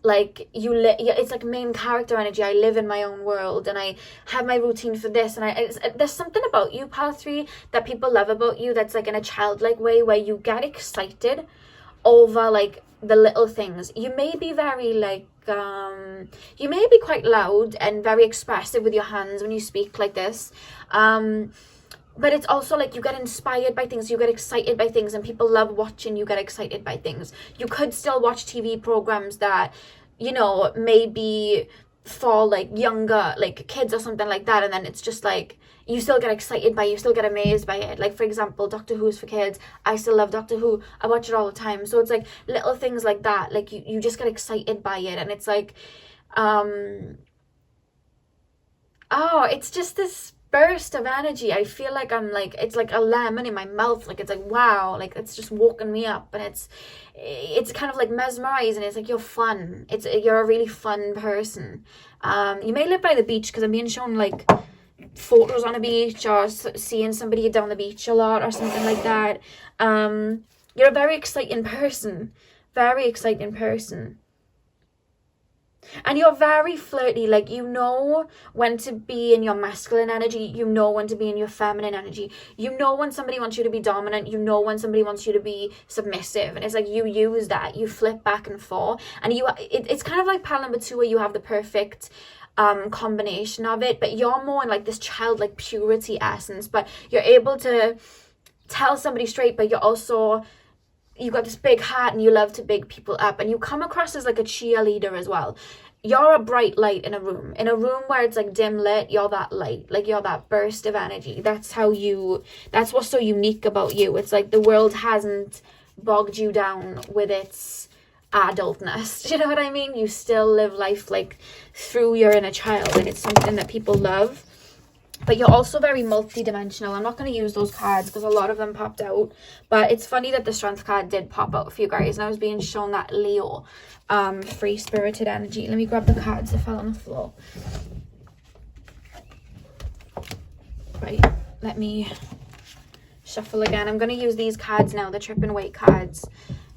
Like it's like main character energy. I live in my own world and I have my routine for this, and there's something about you, pal 3, that people love about you that's like in a childlike way, where you get excited over like the little things. You may be very like you may be quite loud and very expressive with your hands when you speak like this, but it's also like you get inspired by things, you get excited by things, and people love watching you get excited by things. You could still watch TV programs that, maybe for like younger, like kids or something like that, and then it's just like you still get excited by it, you still get amazed by it. Like, for example, Doctor Who's for kids. I still love Doctor Who. I watch it all the time. So it's like little things like that. Like you just get excited by it, and it's like, it's just this burst of energy. I feel like I'm like, it's like a lemon in my mouth. Like, it's like, wow, like it's just woken me up, and it's kind of like mesmerizing. It's like, you're fun. You're a really fun person. You may live by the beach, because I'm being shown like photos on a beach, or seeing somebody down the beach a lot or something like that. You're a very exciting person, and you're very flirty. Like, you know when to be in your masculine energy, you know when to be in your feminine energy, you know when somebody wants you to be dominant, you know when somebody wants you to be submissive, and it's like you use that, you flip back and forth, and it's kind of like pal number 2, where you have the perfect combination of it, but you're more in like this childlike purity essence, but you're able to tell somebody straight, but you got this big heart and you love to big people up, and you come across as like a cheerleader as well. You're a bright light in a room where it's like dim lit. You're that light, like you're that burst of energy. That's what's so unique about you. It's like the world hasn't bogged you down with its adultness. Do you know what I mean? You still live life like through your inner child, and it's something that people love. But you're also very multi-dimensional. I'm not going to use those cards because a lot of them popped out, but it's funny that the strength card did pop out for you guys, and I was being shown that Leo free-spirited energy. Let me grab the cards that fell on the floor. Right, let me shuffle again. I'm going to use these cards now, the trip and wait cards,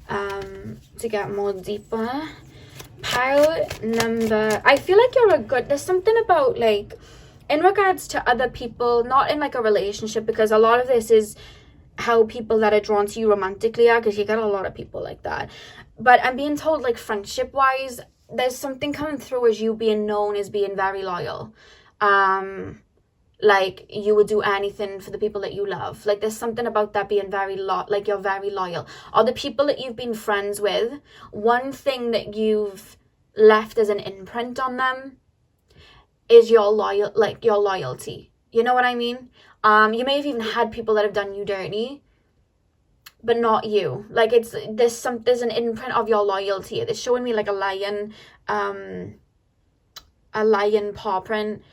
to get more deeper. Pile number, I feel like there's something about like, in regards to other people, not in like a relationship, because a lot of this is how people that are drawn to you romantically are, because you get a lot of people like that. But I'm being told, like, friendship wise, there's something coming through as you being known as being very loyal. Like, you would do anything for the people that you love. Like, there's something about that being like you're very loyal. Or the people that you've been friends with, one thing that you've left as an imprint on them is your loyalty. You know what I mean? You may have even had people that have done you dirty, but not you. Like, there's an imprint of your loyalty. It's showing me like a lion paw print.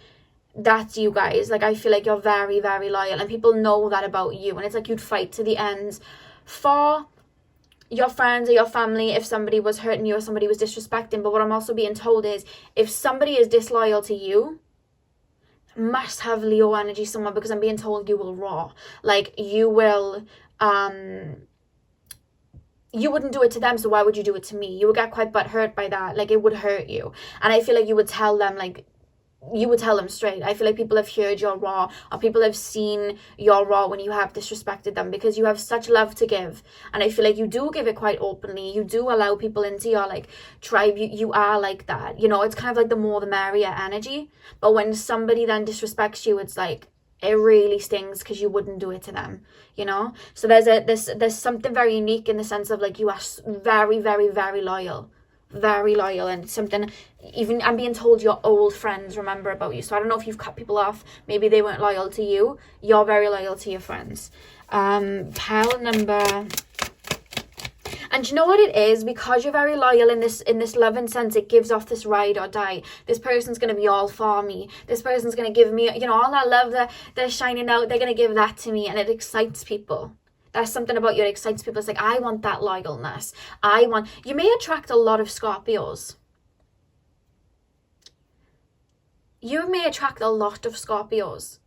That's you guys. Like, I feel like you're very, very loyal, and people know that about you, and it's like you'd fight to the end for your friends or your family if somebody was hurting you or somebody was disrespecting. But what I'm also being told is, if somebody is disloyal to you, must have Leo energy somewhere, because I'm being told you will roar. Like, you will you wouldn't do it to them, so why would you do it to me? You would get quite butthurt by that. Like, it would hurt you. And I feel like you would tell them, like, you would tell them straight. I feel like people have heard your raw, or people have seen your raw when you have disrespected them, because you have such love to give. And I feel like you do give it quite openly. You do allow people into your, like, tribe. You are like that. You know, it's kind of like the more the merrier energy. But when somebody then disrespects you, it's like, it really stings, because you wouldn't do it to them, you know. So there's something very unique in the sense of, like, you are very, very, very loyal, and something even I'm being told your old friends remember about you. So I don't know if you've cut people off, maybe they weren't loyal to you. You're very loyal to your friends. Pile number. And you know what it is? Because you're very loyal in this loving sense, it gives off this ride or die. This person's going to be all for me. This person's going to give me, you know, all that love that they're shining out. They're going to give that to me, and it excites people. There's something about you that excites people. It's like, I want that loyalness. You may attract a lot of Scorpios. You may attract a lot of Scorpios.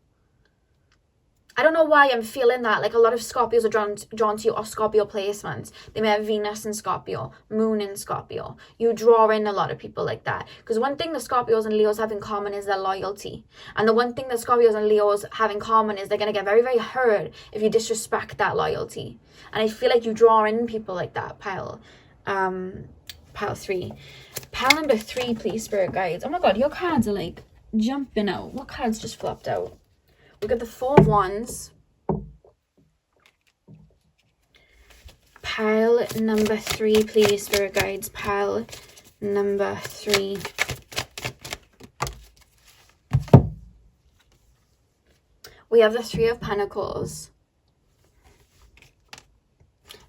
I don't know why I'm feeling that. Like, a lot of Scorpios are drawn to you, or Scorpio placements. They may have Venus in Scorpio, Moon in Scorpio. You draw in a lot of people like that. Because one thing the Scorpios and Leos have in common is their loyalty. And the one thing that Scorpios and Leos have in common is they're going to get very, very hurt if you disrespect that loyalty. And I feel like you draw in people like that, pile 3. Pile number 3, please, Spirit Guides. Oh my God, your cards are like jumping out. What cards just flopped out? We got the 4 of Wands. Pile number 3, please, Spirit Guides. Pile number 3. We have the 3 of Pentacles.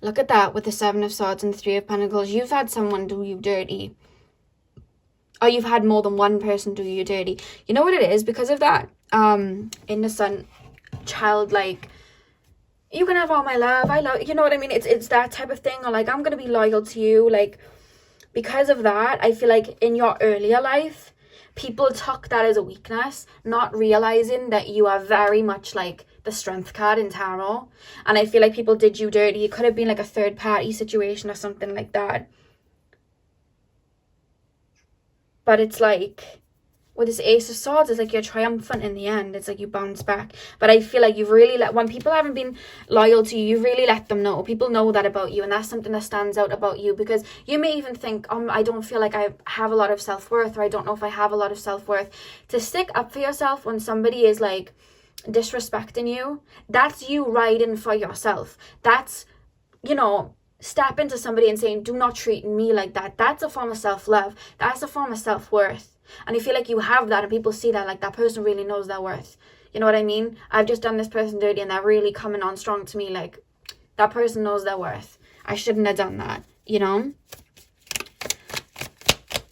Look at that with the 7 of Swords and the 3 of Pentacles. You've had someone do you dirty. Or you've had more than one person do you dirty. You know what it is? Because of that, innocent, childlike, you can have all my love, I love, you know what I mean? It's that type of thing. Or like, I'm going to be loyal to you. Like, because of that, I feel like in your earlier life, people took that as a weakness, not realizing that you are very much like the Strength card in tarot. And I feel like people did you dirty. It could have been like a third party situation or something like that. But it's like, with this Ace of Swords, it's like you're triumphant in the end. It's like you bounce back. But I feel like you've really when people haven't been loyal to you, you've really let them know. People know that about you, and that's something that stands out about you. Because you may even think, I don't feel like I have a lot of self-worth, or I don't know if I have a lot of self-worth. To stick up for yourself when somebody is like disrespecting you, that's you riding for yourself. That's, you know, step into somebody and saying, do not treat me like that. That's a form of self-love. That's a form of self-worth. And I feel like you have that, and people see that, like, that person really knows their worth. You know what I mean? I've just done this person dirty, and they're really coming on strong to me. Like, that person knows their worth. I shouldn't have done that, you know?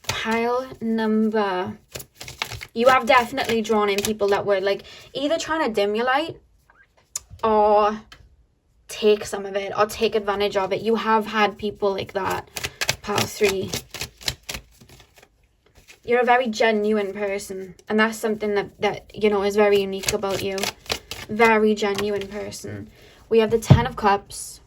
Pile number. You have definitely drawn in people that were, like, either trying to dim your light or take some of it, or take advantage of it. You have had people like that. Pile 3. You're a very genuine person, and that's something that you know is very unique about you. Very genuine person. We have the 10 of Cups,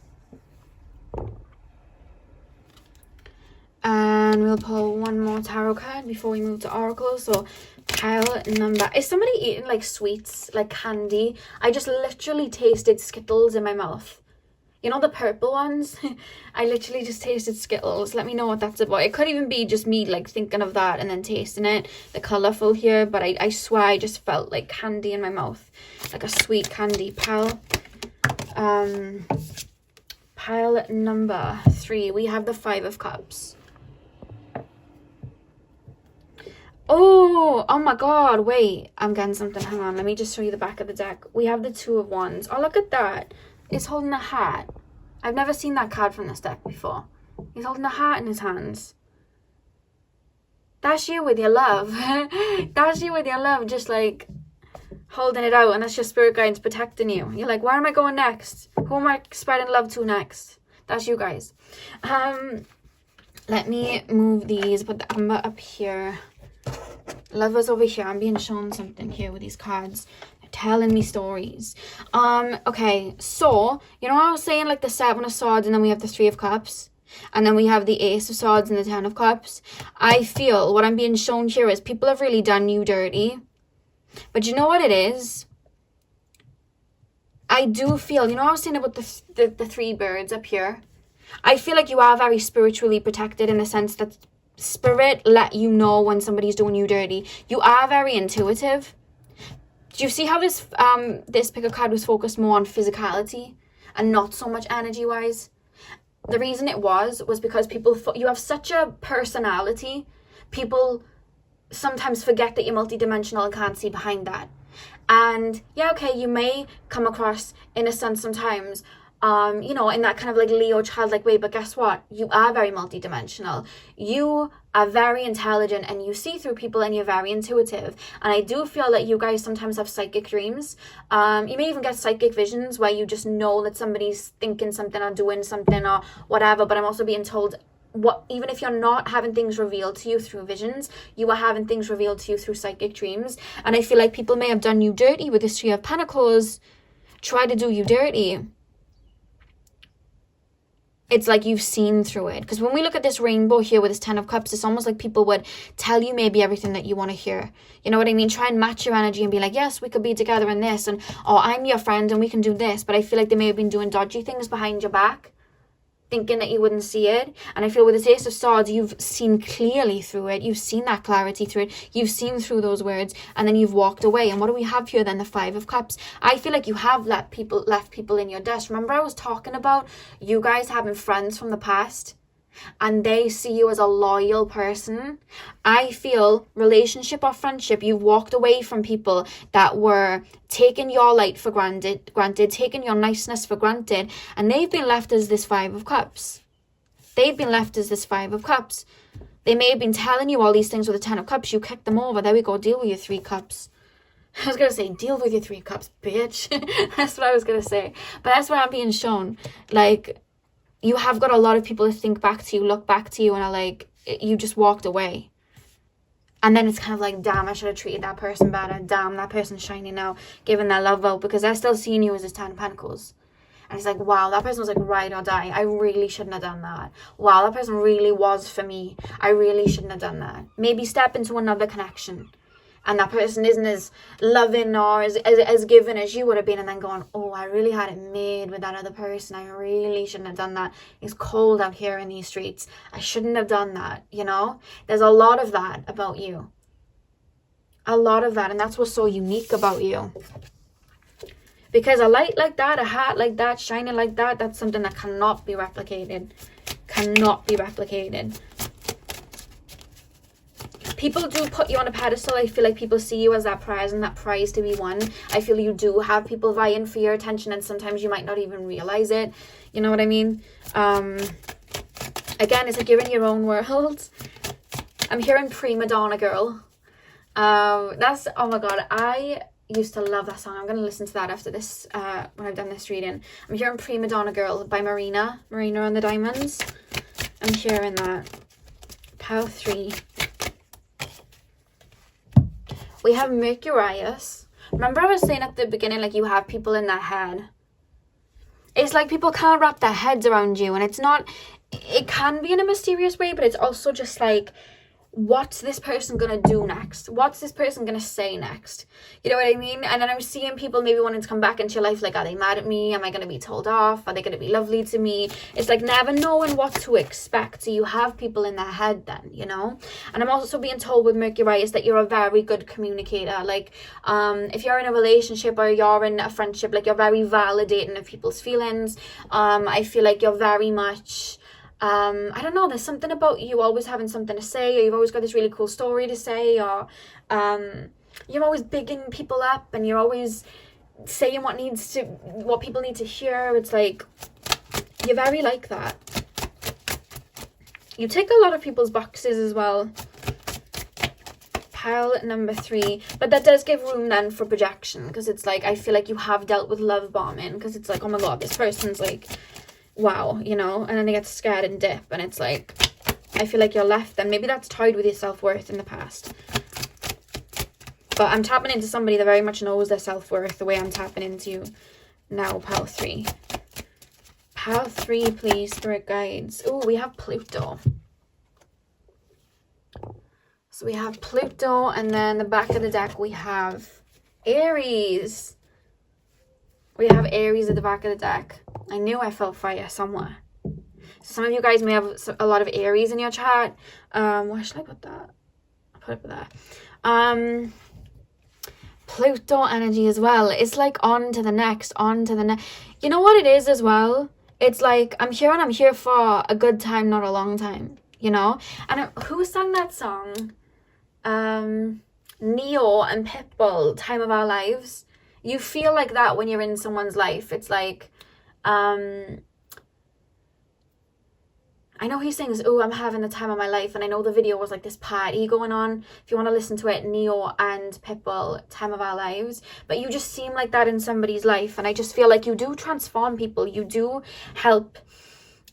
and we'll pull one more tarot card before we move to Oracle. So pile number. Is somebody eating like sweets, like candy? I just literally tasted Skittles in my mouth. You know, the purple ones? I literally just tasted Skittles. Let me know what that's about. It could even be just me, like, thinking of that and then tasting it. The colourful here. But I swear I just felt like candy in my mouth. Like a sweet candy. Pile number 3. We have the 5 of Cups. Oh my God. Wait. I'm getting something. Hang on. Let me just show you the back of the deck. We have the 2 of Wands. Oh, look at that. He's holding a hat. I've never seen that card from this deck before. He's holding a hat in his hands. That's you with your love. That's you with your love, just like holding it out, and that's your spirit guides protecting you. You're like, where am I going next? Who am I spreading love to next? That's you guys. Let me move these, put the amber up here. Lovers over here. I'm being shown something here with these cards. telling me stories. Okay, so, you know what I was saying, like the 7 of Swords, and then we have the 3 of Cups, and then we have the Ace of Swords and the 10 of Cups. I feel what I'm being shown here is people have really done you dirty. But you know what it is? I do feel, you know what I was saying about the 3 birds up here? I feel like you are very spiritually protected in the sense that spirit let you know when somebody's doing you dirty. You are very intuitive. Do you see how this pick of card was focused more on physicality and not so much energy-wise? The reason it was because you have such a personality. People sometimes forget that you're multidimensional and can't see behind that. And yeah, okay, you may come across, in a sense sometimes, you know, in that kind of like Leo childlike way, but guess what? You are very multidimensional. You are very intelligent and you see through people and you're very intuitive. And I do feel that you guys sometimes have psychic dreams. You may even get psychic visions where you just know that somebody's thinking something or doing something or whatever, but I'm also being told even if you're not having things revealed to you through visions, you are having things revealed to you through psychic dreams. And I feel like people may have done you dirty with this 3 of Pentacles, try to do you dirty. It's like you've seen through it. Because when we look at this rainbow here with this 10 of Cups, it's almost like people would tell you maybe everything that you want to hear. You know what I mean? Try and match your energy and be like, yes, we could be together in this. And, oh, I'm your friend and we can do this. But I feel like they may have been doing dodgy things behind your back, thinking that you wouldn't see it. And I feel with this Ace of Swords, you've seen clearly through it. You've seen that clarity through it. You've seen through those words, and then you've walked away. And what do we have here then? The 5 of Cups. I feel like you have left people in your dust. Remember I was talking about you guys having friends from the past, and they see you as a loyal person. I feel relationship or friendship, you've walked away from people that were taking your light for granted, taking your niceness for granted, and they've been left as this 5 of Cups. They've been left as this 5 of Cups. They may have been telling you all these things with the 10 of Cups. You kicked them over. There we go. Deal with your 3 cups. I was going to say, deal with your 3 cups, bitch. That's what I was going to say. But that's what I'm being shown. Like, you have got a lot of people to think back to you, look back to you, and are like, you just walked away. And then it's kind of like, damn, I should have treated that person better. Damn, that person's shining now, giving their love out, because they're still seeing you as this 10 of Pentacles. And it's like, wow, that person was like ride or die. I really shouldn't have done that. Wow, that person really was for me. I really shouldn't have done that. Maybe step into another connection, and that person isn't as loving or as giving as you would have been, and then going, oh, I really had it made with that other person. I really shouldn't have done that. It's cold out here in these streets. I shouldn't have done that, you know? There's a lot of that about you. A lot of that, and that's what's so unique about you. Because a light like that, a heart like that, shining like that, that's something that cannot be replicated. Cannot be replicated. People do put you on a pedestal. I feel like people see you as that prize and that prize to be won. I feel you do have people vying for your attention, and sometimes you might not even realize it. You know what I mean? Again, it's like you're in your own world. I'm hearing prima donna girl. That's, oh my god, I used to love that song. I'm going to listen to that after this, when I've done this reading. I'm hearing Prima Donna Girl by Marina and the Diamonds. I'm hearing that. Pile 3. We have Mercurius. Remember I was saying at the beginning, like, you have people in their head. It's like people can't wrap their heads around you, and it's not, it can be in a mysterious way, but it's also just like, what's this person gonna do next? What's this person gonna say next? You know what I mean? And then I'm seeing people maybe wanting to come back into your life, like, are they mad at me? Am I gonna be told off? Are they gonna be lovely to me? It's like never knowing what to expect. So you have people in their head then, you know? And I'm also being told with Mercurius that you're a very good communicator. Like, if you're in a relationship or you're in a friendship, like, you're very validating of people's feelings. I feel like you're very much, I don't know, there's something about you always having something to say, or you've always got this really cool story to say, or you're always bigging people up, and you're always saying what people need to hear. It's like, you're very like that. You tick a lot of people's boxes as well. Pile number 3, but that does give room then for projection, because it's like, I feel like you have dealt with love bombing, because it's like, oh my god, this person's like, wow, you know, and then they get scared and dip, and it's like, I feel like you're left, and maybe that's tied with your self-worth in the past. But I'm tapping into somebody that very much knows their self-worth the way I'm tapping into now, pile 3. Pile 3, please, spirit guides. Oh, we have Pluto. So we have Pluto, and then the back of the deck we have Aries. We have Aries at the back of the deck. I knew I felt fire somewhere. So some of you guys may have a lot of Aries in your chart. Where should I put that? I'll put it there. Pluto energy as well. It's like on to the next, on to the next. You know what it is as well? It's like I'm here and I'm here for a good time, not a long time. You know? And who sang that song? Neo and Pitbull, Time of Our Lives. You feel like that when you're in someone's life. It's like, I know he sings, oh, I'm having the time of my life. And I know the video was like this party going on. If you want to listen to it, Neo and Pitbull, Time of Our Lives. But you just seem like that in somebody's life. And I just feel like you do transform people. You do help.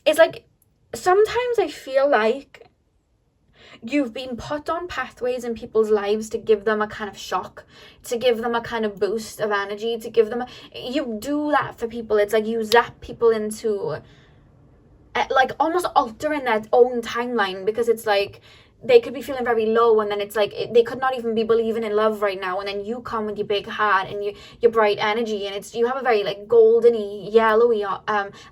It's like, sometimes I feel like you've been put on pathways in people's lives to give them a kind of shock, to give them a kind of boost of energy, to give them you do that for people. It's like you zap people into like almost altering their own timeline, because it's like they could be feeling very low, and then it's like they could not even be believing in love right now, and then you come with your big heart and your bright energy, and it's you have a very like goldeny yellowy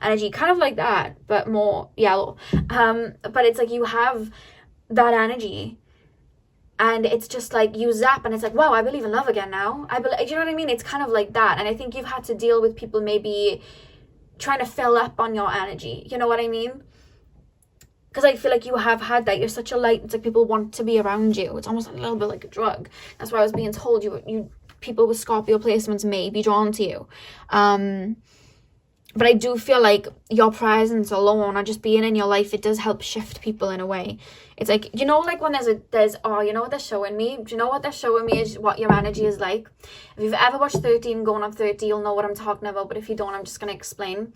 energy, kind of like that but more yellow, but it's like you have that energy, and it's just like you zap and it's like, wow, I believe in love again now. You know what I mean? It's kind of like that. And I think you've had to deal with people maybe trying to fill up on your energy, you know what I mean? Because I feel like you have had that. You're such a light. It's like people want to be around you. It's almost a little bit like a drug. That's why I was being told you people with Scorpio placements may be drawn to you. But I do feel like your presence alone or just being in your life, it does help shift people in a way. It's like, you know, like when you know what they're showing me? Do you know what they're showing me is what your energy is like? If you've ever watched 13 Going on 30, you'll know what I'm talking about. But if you don't, I'm just going to explain.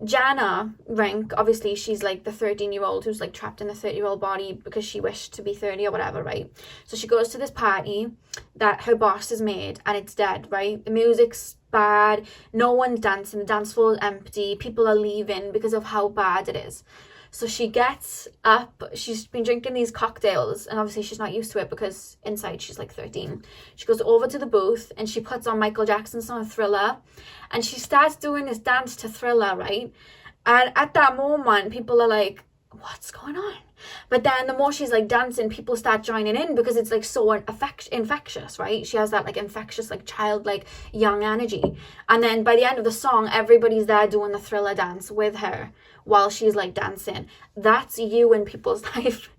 Jana Rank, obviously she's like the 13-year-old who's like trapped in the 30-year-old body because she wished to be 30 or whatever, right? So she goes to this party that her boss has made, and it's dead, right? The music's bad, no one's dancing, the dance floor is empty, people are leaving because of how bad it is. So she gets up, she's been drinking these cocktails, and obviously she's not used to it because inside she's like 13. She goes over to the booth and she puts on Michael Jackson's song Thriller, and she starts doing this dance to Thriller, right? And at that moment, people are like, what's going on? But then the more she's like dancing, people start joining in because it's like so infectious, right? She has that like infectious, like childlike young energy. And then by the end of the song, everybody's there doing the Thriller dance with her while she's like dancing. That's you in people's life.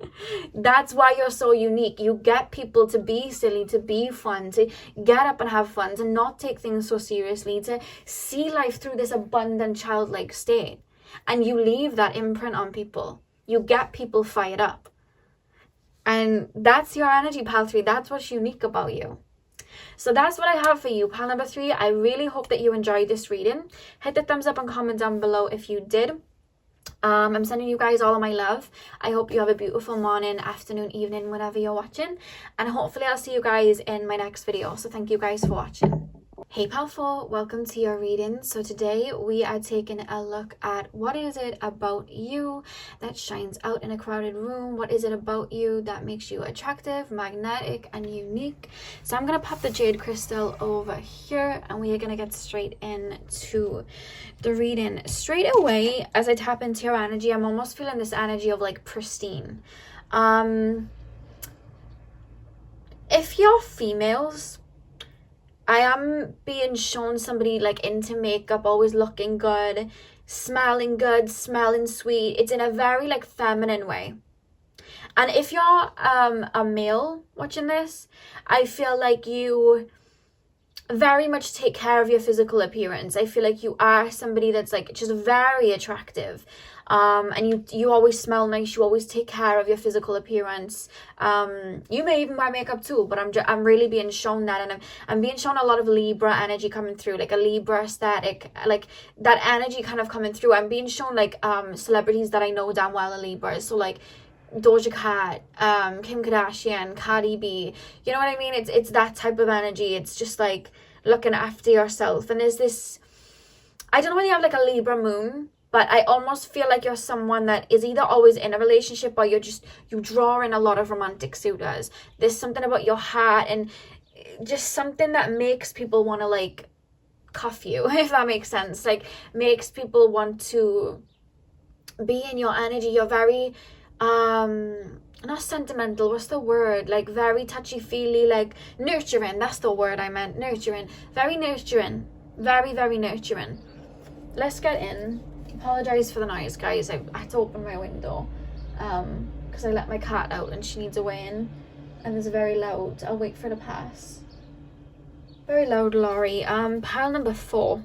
That's why you're so unique. You get people to be silly, to be fun, to get up and have fun, to not take things so seriously, to see life through this abundant childlike state. And you leave that imprint on people. You get people fired up. And that's your energy, pile 3. That's what's unique about you. So that's what I have for you, pile number 3. I really hope that you enjoyed this reading. Hit the thumbs up and comment down below if you did. I'm sending you guys all of my love. I hope you have a beautiful morning, afternoon, evening, whenever you're watching. And hopefully I'll see you guys in my next video. So thank you guys for watching. Hey pal 4, welcome to your reading. So today we are taking a look at what is it about you that shines out in a crowded room? What is it about you that makes you attractive, magnetic, and unique? So I'm going to pop the jade crystal over here, and we are going to get straight into the reading. Straight away, as I tap into your energy, I'm almost feeling this energy of like pristine. If you're females, I am being shown somebody like into makeup, always looking good, smelling sweet. It's in a very like feminine way. And if you're a male watching this, I feel like you very much take care of your physical appearance. I feel like you are somebody that's like just very attractive. And you always smell nice. You always take care of your physical appearance. You may even wear makeup too, but I'm really being shown that, and I'm being shown a lot of Libra energy coming through, like a Libra aesthetic, like that energy kind of coming through. I'm being shown like celebrities that I know damn well are Libras. So like Doja Cat, Kim Kardashian, Cardi B. You know what I mean? It's that type of energy. It's just like looking after yourself. And there's this, I don't know whether you have like a Libra moon, but I almost feel like you're someone that is either always in a relationship or you draw in a lot of romantic suitors. There's something about your heart and just something that makes people want to like cuff you, if that makes sense. Like makes people want to be in your energy. You're very not sentimental, what's the word, like very touchy-feely, like nurturing, that's the word I meant, nurturing, very nurturing, very, very nurturing. Let's get in. Apologize for the noise, guys. I had to open my window because I let my cat out and she needs a way in, and there's a very loud, I'll wait for it to pass, very loud lorry. Pile number 4.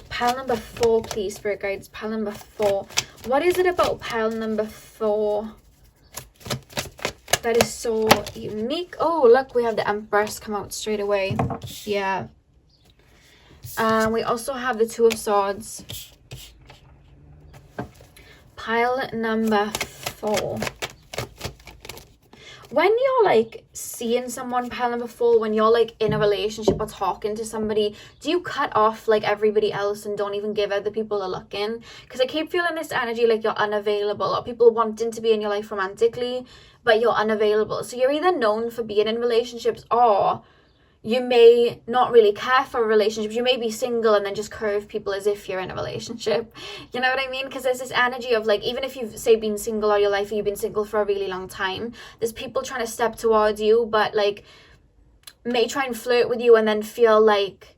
Pile number 4, please, spirit guides. Pile number 4. What is it about pile number 4 that is so unique? Oh, look, we have the Empress come out straight away. Yeah. We also have the Two of Swords. Pile number 4. When you're like seeing someone, pile number 4, when you're like in a relationship or talking to somebody, do you cut off like everybody else and don't even give other people a look in? Because I keep feeling this energy like you're unavailable, or people wanting to be in your life romantically, but you're unavailable. So you're either known for being in relationships, or you may not really care for relationships. You may be single and then just curve people as if you're in a relationship. You know what I mean? Because there's this energy of like, even if you've, say, been single all your life, or you've been single for a really long time, there's people trying to step towards you, but like may try and flirt with you and then feel like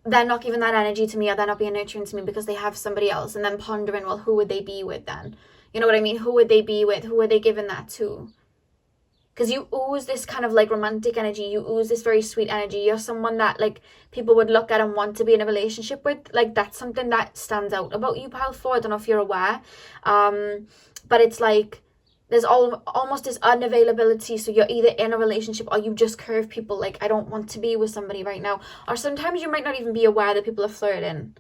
they're not giving that energy to me, or they're not being nurturing to me because they have somebody else, and then pondering, well, who would they be with then? You know what I mean? Who would they be with? Who are they giving that to? Because you ooze this kind of like romantic energy, you ooze this very sweet energy. You're someone that like people would look at and want to be in a relationship with. Like that's something that stands out about you, pile 4. I don't know if you're aware, but it's like there's almost this unavailability. So you're either in a relationship or you just curve people like, I don't want to be with somebody right now. Or sometimes you might not even be aware that people are flirting.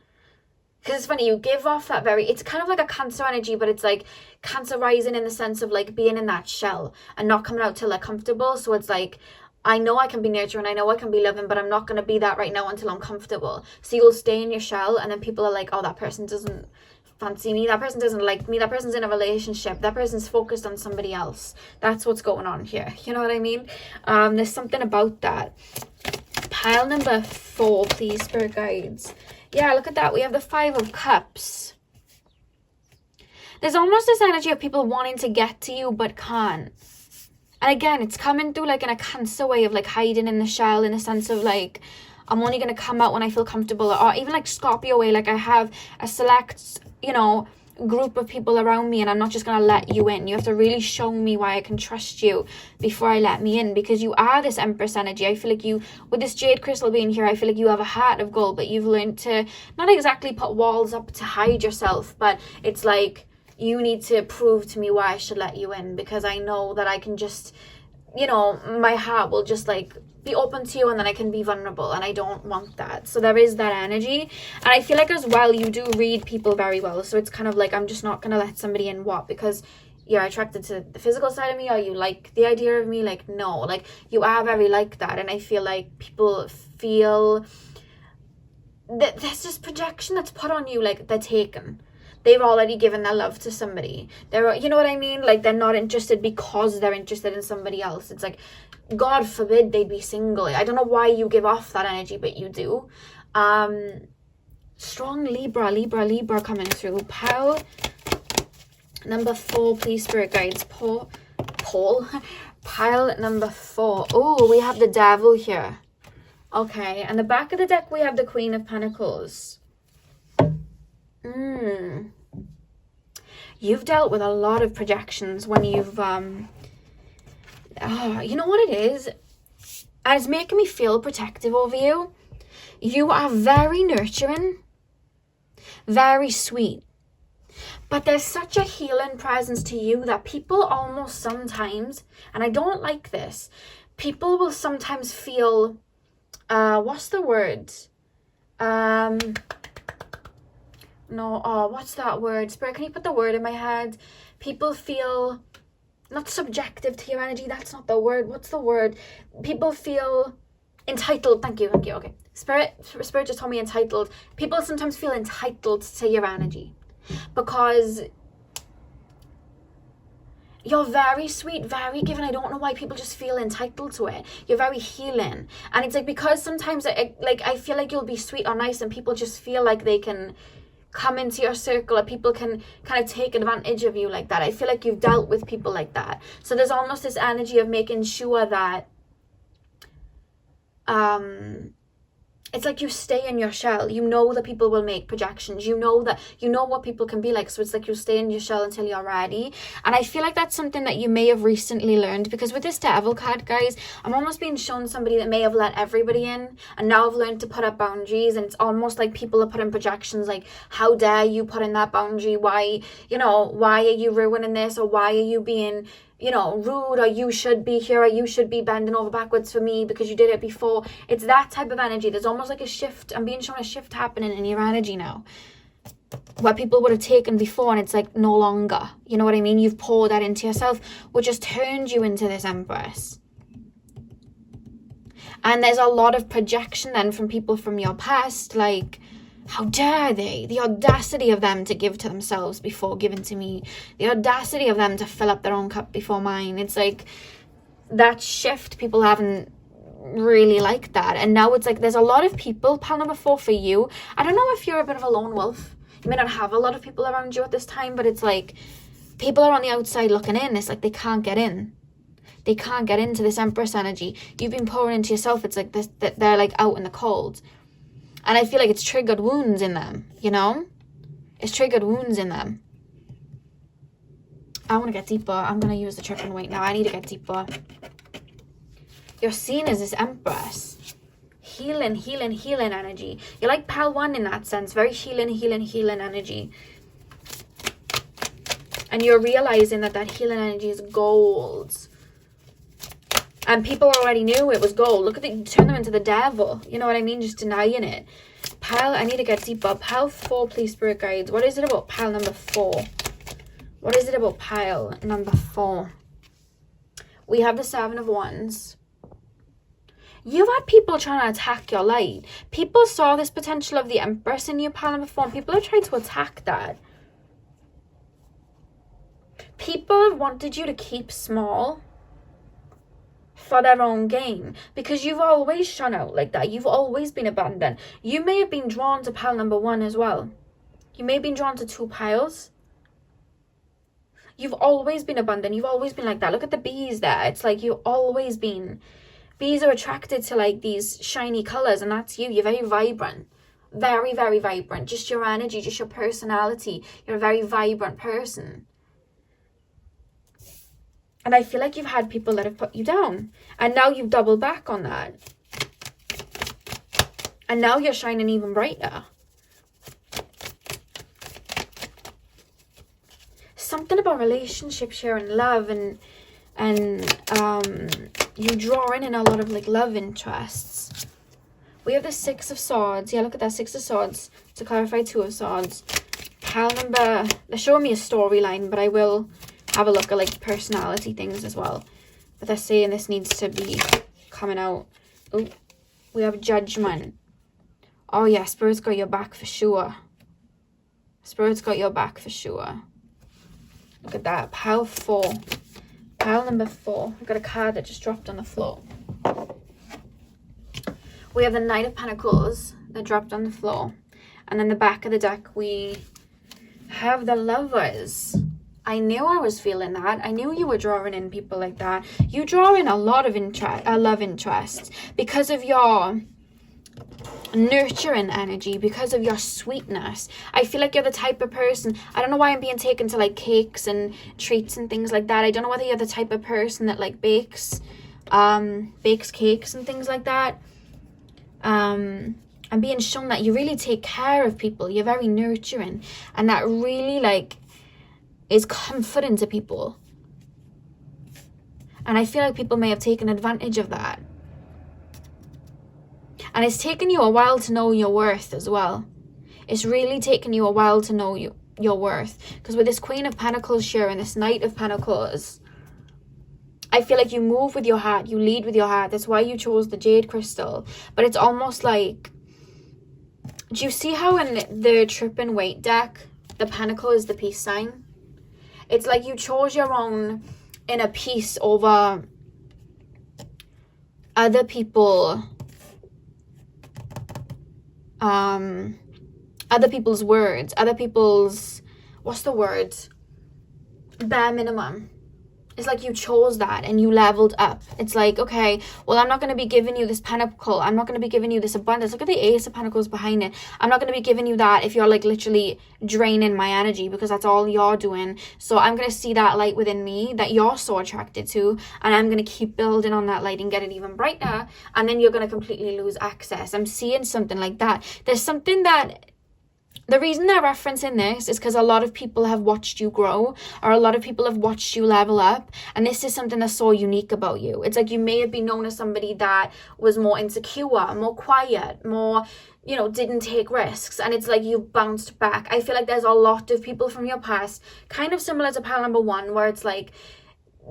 Because it's funny, you give off that very, it's kind of like a Cancer energy, but it's like Cancer rising in the sense of like being in that shell and not coming out till they're comfortable. So it's like, I know I can be nurturing, I know I can be loving, but I'm not going to be that right now until I'm comfortable. So you'll stay in your shell, and then people are like, oh, that person doesn't fancy me, that person doesn't like me, that person's in a relationship, that person's focused on somebody else. That's what's going on here. You know what I mean? There's something about that. Pile number 4, please, spirit guides. Yeah, look at that. We have the 5 of Cups. There's almost this energy of people wanting to get to you but can't. And again, it's coming through like in a Cancer way of like hiding in the shell, in the sense of like, I'm only going to come out when I feel comfortable. Or even like Scorpio way, like I have a select, you know, group of people around me, and I'm not just going to let you in. You have to really show me why I can trust you before I let me in, because you are this Empress energy. I feel like you, with this jade crystal being here, I feel like you have a heart of gold, but you've learned to not exactly put walls up to hide yourself, but it's like you need to prove to me why I should let you in, because I know that I can just, you know, my heart will just like be open to you, and then I can be vulnerable, and I don't want that. So there is that energy. And I feel like as well, you do read people very well. So it's kind of like, I'm just not going to let somebody in because you're attracted to the physical side of me, or you like the idea of me. Like, no, like you are very like that. And I feel like people feel that there's this projection that's put on you, like they're taken. They've already given their love to somebody. They're, you know what I mean? Like they're not interested because they're interested in somebody else. It's like, God forbid they'd be single. I don't know why you give off that energy, but you do. Strong Libra coming through. Pile number 4, please, spirit guides. Pile number 4. Oh, we have the Devil here. Okay, and the back of the deck we have the Queen of Pentacles. You've dealt with a lot of projections when you've you know what it is? And it's making me feel protective over you. You are very nurturing, very sweet, but there's such a healing presence to you that people almost sometimes, and I don't like this, people will sometimes feel what's the word? No, oh, what's that word? Spirit, can you put the word in my head? People feel not subjective to your energy. That's not the word. What's the word? People feel entitled. Thank you. Okay. Spirit just told me entitled. People sometimes feel entitled to your energy because you're very sweet, very giving. I don't know why people just feel entitled to it. You're very healing. And it's like, because sometimes I feel like you'll be sweet or nice and people just feel like they can come into your circle, or people can kind of take advantage of you like that. I feel like you've dealt with people like that. So there's almost this energy of making sure that it's like you stay in your shell. You know that people will make projections. You know what people can be like. So it's like you stay in your shell until you're ready. And I feel like that's something that you may have recently learned, because with this Devil card, guys, I'm almost being shown somebody that may have let everybody in and now have learned to put up boundaries. And it's almost like people are putting projections like, how dare you put in that boundary? Why are you ruining this? Or why are you being rude, or you should be here, or you should be bending over backwards for me because you did it before. It's that type of energy. There's almost like a shift. I'm being shown a shift happening in your energy now, where people would have taken before and it's like no longer. You know what I mean? You've poured that into yourself, which has turned you into this Empress. And there's a lot of projection then from people from your past, like, how dare they? The audacity of them to give to themselves before giving to me. The audacity of them to fill up their own cup before mine. It's like that shift, people haven't really liked that. And now it's like there's a lot of people, pile number 4 for you. I don't know if you're a bit of a lone wolf. You may not have a lot of people around you at this time, but it's like people are on the outside looking in. It's like they can't get in. They can't get into this Empress energy. You've been pouring into yourself. It's like this, that they're like out in the cold. And I feel like it's triggered wounds in them, It's triggered wounds in them. I want to get deeper. I'm going to use the tripping weight now. I need to get deeper. You're seen as this Empress. Healing energy. You're like Pal 1 in that sense. Very healing energy. And you're realizing that healing energy is gold. And people already knew it was gold. Look at it, you turn them into the devil. You know what I mean? Just denying it. Pile, I need to get deeper. Pile 4, please, Spirit Guides. What is it about pile number 4? What is it about pile number 4? We have the 7 of Wands. You've had people trying to attack your light. People saw this potential of the Empress in you, pile number 4, and people are trying to attack that. People have wanted you to keep small for their own gain, because you've always shone out like that. You've always been abundant. You may have been drawn to pile number 1 as well. You may have been drawn to 2 piles. You've always been abundant. You've always been like that. Look at the bees there. It's like you've always been. Bees are attracted to like these shiny colors, and that's you. You're very vibrant. Very, very vibrant. Just your energy, just your personality. You're a very vibrant person. And I feel like you've had people that have put you down. And now you've doubled back on that. And now you're shining even brighter. Something about relationships here and love, and you draw in a lot of like love interests. We have the 6 of Swords. Yeah, look at that, 6 of Swords. To clarify, 2 of Swords. Pile number, they're showing me a storyline, but I will have a look at like personality things as well. But they're saying this needs to be coming out. Oh, we have Judgment. Oh yeah, Spirit's got your back for sure. Spirit's got your back for sure. Look at that. Pile 4. Pile number 4. I've got a card that just dropped on the floor. We have the Knight of Pentacles that dropped on the floor. And then the back of the deck we have the Lovers. I knew I was feeling that. I knew you were drawing in people like that. You draw in a lot of love interests because of your nurturing energy, because of your sweetness. I feel like you're the type of person, I don't know why I'm being taken to like cakes and treats and things like that. I don't know whether you're the type of person that like bakes cakes and things like that. I'm being shown that you really take care of people. You're very nurturing, and that really like is comforting to people. And I feel like people may have taken advantage of that. And it's taken you a while to know your worth as well. It's really taken you a while to know your worth. Because with this Queen of Pentacles here and this Knight of Pentacles, I feel like you move with your heart, you lead with your heart. That's why you chose the Jade Crystal. But it's almost like, do you see how in the Trip and Wait deck, the Pentacle is the peace sign? It's like you chose your own inner peace over other people, other people's words, other people's, what's the word? Bare minimum. It's like you chose that and you leveled up. It's like, okay, well, I'm not going to be giving you this pentacle. I'm not going to be giving you this abundance. Look at the Ace of Pentacles behind it. I'm not going to be giving you that if you're like literally draining my energy, because that's all you're doing. So I'm going to see that light within me that you're so attracted to, and I'm going to keep building on that light and get it even brighter. And then you're going to completely lose access. I'm seeing something like that. There's something that, the reason they're referencing this is because a lot of people have watched you grow, or a lot of people have watched you level up, and this is something that's so unique about you. It's like you may have been known as somebody that was more insecure, more quiet, more, you know, didn't take risks, and it's like you bounced back. I feel like there's a lot of people from your past, kind of similar to pile number one, where it's like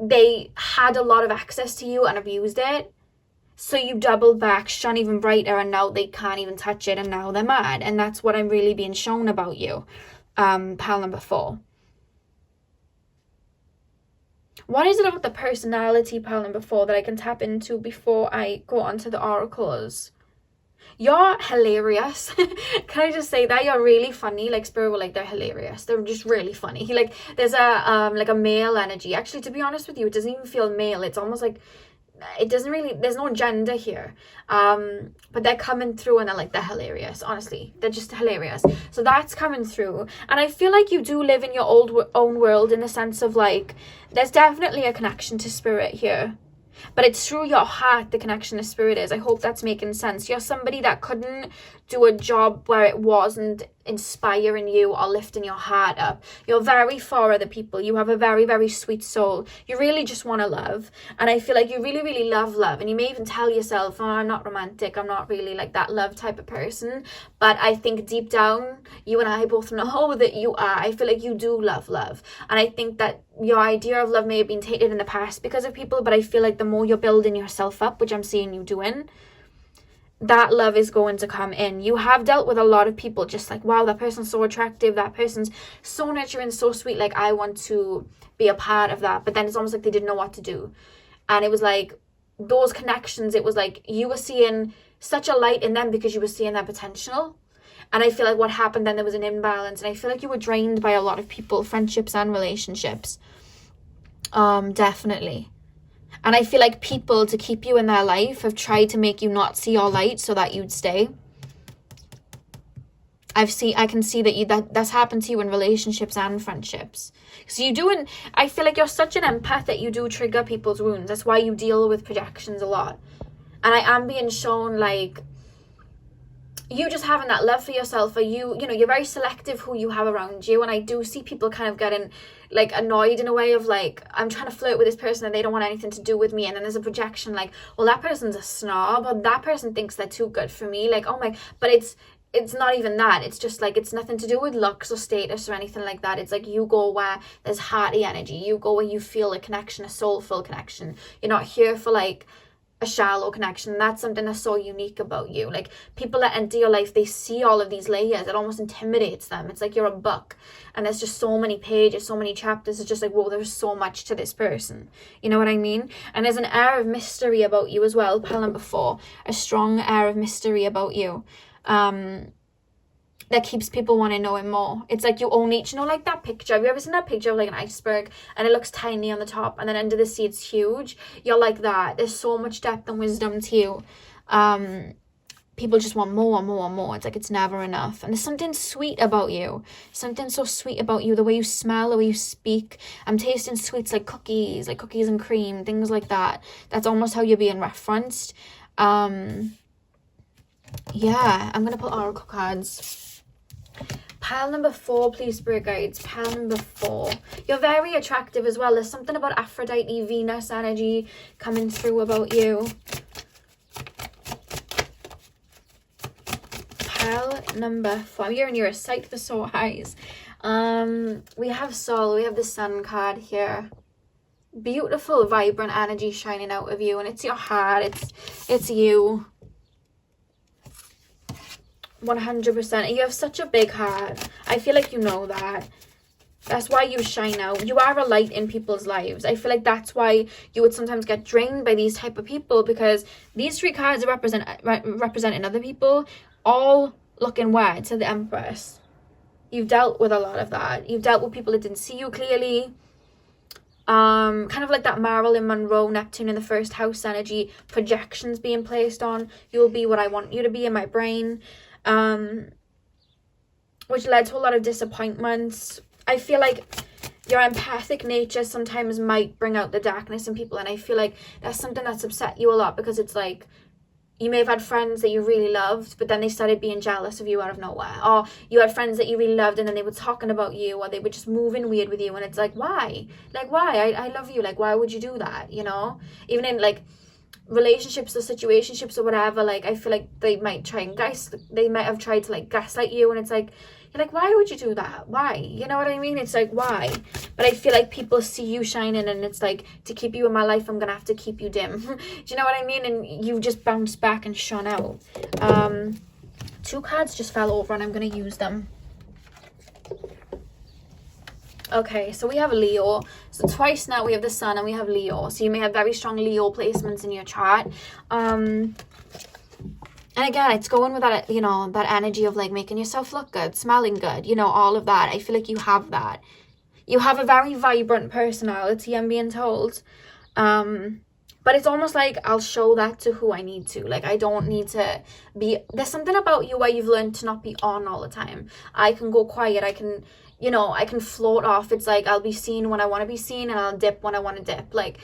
they had a lot of access to you and abused it. So you doubled back, shone even brighter, and now they can't even touch it, and now they're mad. And that's what I'm really being shown about you, pile number 4. What is it about the personality, pile number 4, that I can tap into before I go on to the oracles? You're hilarious. Can I just say that? You're really funny. Like, Spirit were like, they're hilarious. They're just really funny. Like, there's a like a male energy. Actually, to be honest with you, it doesn't even feel male. It's almost like, it doesn't really, there's no gender here, but they're coming through, and they're hilarious. Honestly, they're just hilarious. So that's coming through, and I feel like you do live in your own world, in the sense of like, there's definitely a connection to spirit here, but it's through your heart the connection to spirit is. I hope that's making sense. You're somebody that couldn't do a job where it wasn't inspiring you or lifting your heart up. You're very for other people. You have a very, very sweet soul. You really just want to love, and I feel like you really, really love, and you may even tell yourself, oh, I'm not romantic, I'm not really like that love type of person, but I think deep down you and I both know that you are. I feel like you do love, and I think that your idea of love may have been tainted in the past because of people, but I feel like the more you're building yourself up, which I'm seeing you doing, that love is going to come in. You have dealt with a lot of people just like, wow, that person's so attractive, that person's so nurturing, so sweet, like I want to be a part of that. But then it's almost like they didn't know what to do, and it was like those connections, it was like you were seeing such a light in them because you were seeing their potential. And I feel like what happened then, there was an imbalance, and I feel like you were drained by a lot of people, friendships and relationships, definitely. And I feel like people, to keep you in their life, have tried to make you not see your light so that you'd stay. I can see that that's happened to you in relationships and friendships. So I feel like you're such an empath that you do trigger people's wounds. That's why you deal with projections a lot. And I am being shown like you just having that love for yourself, or you're very selective who you have around you. And I do see people kind of getting like annoyed in a way of like, I'm trying to flirt with this person and they don't want anything to do with me, and then there's a projection like, well, that person's a snob, or that person thinks they're too good for me, like, oh my, but it's not even that. It's just like, it's nothing to do with looks or status or anything like that. It's like you go where there's hearty energy, you go where you feel a connection, a soulful connection. You're not here for like a shallow connection. That's something that's so unique about you. Like, people that enter your life, they see all of these layers. It almost intimidates them. It's like you're a book and there's just so many pages, so many chapters. It's just like, whoa, there's so much to this person. You know what I mean? And there's an air of mystery about you as well, pile number 4. A strong air of mystery about you. That keeps people wanting to know him more. It's like you only, like that picture. Have you ever seen that picture of like an iceberg and it looks tiny on the top and then under the sea it's huge? You're like that. There's so much depth and wisdom to you. People just want more and more and more. It's like it's never enough. And there's something sweet about you. Something so sweet about you. The way you smell, the way you speak. I'm tasting sweets like cookies and cream, things like that. That's almost how you're being referenced. Yeah, I'm going to put oracle cards. Pile number 4, please, spirit guides. Pile number 4. You're very attractive as well. There's something about Aphrodite, Venus energy coming through about you. Pile pile number 4. I'm hearing you're a sight for sore eyes. We have Sol, we have the Sun card here. Beautiful, vibrant energy shining out of you, and it's your heart, it's you. 100%. You have such a big heart. I feel like you know that. That's why you shine out. You are a light in people's lives. I feel like that's why you would sometimes get drained by these type of people, because these 3 cards are representing other people, all looking where? To the Empress. You've dealt with a lot of that. You've dealt with people that didn't see you clearly. Kind of like that Marilyn Monroe, Neptune in the 1st house energy, projections being placed on. You'll be what I want you to be in my brain. Which led to a lot of disappointments. I feel like your empathic nature sometimes might bring out the darkness in people, and I feel like that's something that's upset you a lot, because it's like you may have had friends that you really loved, but then they started being jealous of you out of nowhere, or you had friends that you really loved and then they were talking about you, or they were just moving weird with you, and it's like, why? Like, why? I love you. Like, why would you do that? You know, even in like relationships or situationships or whatever, like I feel like they might have tried to like gaslight you, and it's like, you're like, why would you do that? Why? You know what I mean? It's like, why? But I feel like people see you shining, and it's like, to keep you in my life, I'm gonna have to keep you dim. Do you know what I mean? And you just bounced back and shone out. 2 cards just fell over, and I'm gonna use them. Okay, so we have Leo. So twice now we have the Sun and we have Leo. So you may have very strong Leo placements in your chart. And again, it's going with that, you know, that energy of like making yourself look good, smelling good, you know, all of that. I feel like you have that. You have a very vibrant personality, I'm being told. But it's almost like I'll show that to who I need to. Like, I don't need to be... There's something about you where you've learned to not be on all the time. I can go quiet. I can, you know, I can float off. It's like I'll be seen when I want to be seen, and I'll dip when I want to dip. Like,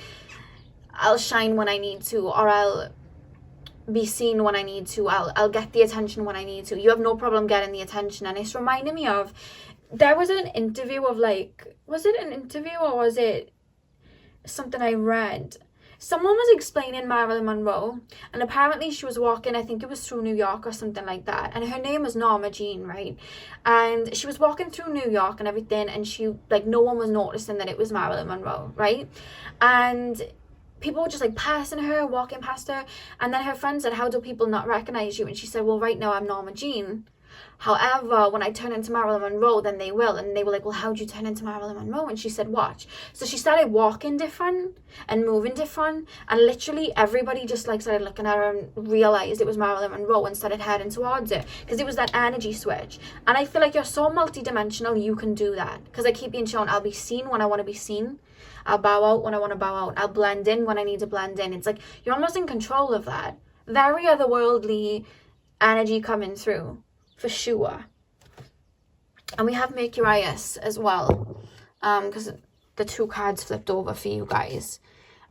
I'll shine when I need to, or I'll be seen when I need to. I'll get the attention when I need to. You have no problem getting the attention. And it's reminding me of... There was an interview of like... Was it an interview or was it something I read? Someone was explaining Marilyn Monroe, and apparently she was walking, I think it was through New York or something like that, and her name was Norma Jean, right? And she was walking through New York and everything, and she, like, no one was noticing that it was Marilyn Monroe, right? And people were just like passing her, walking past her, and then her friend said, how do people not recognize you? And she said, well, right now I'm Norma Jean. However, when I turn into Marilyn Monroe, then they will. And they were like, well, how'd you turn into Marilyn Monroe? And she said, watch. So she started walking different and moving different. And literally everybody just like started looking at her and realized it was Marilyn Monroe and started heading towards it. Because it was that energy switch. And I feel like you're so multidimensional, you can do that. Because I keep being shown, I'll be seen when I want to be seen. I'll bow out when I want to bow out. I'll blend in when I need to blend in. It's like you're almost in control of that. Very otherworldly energy coming through. For sure. And we have Enquires as well, because the 2 cards flipped over for you guys.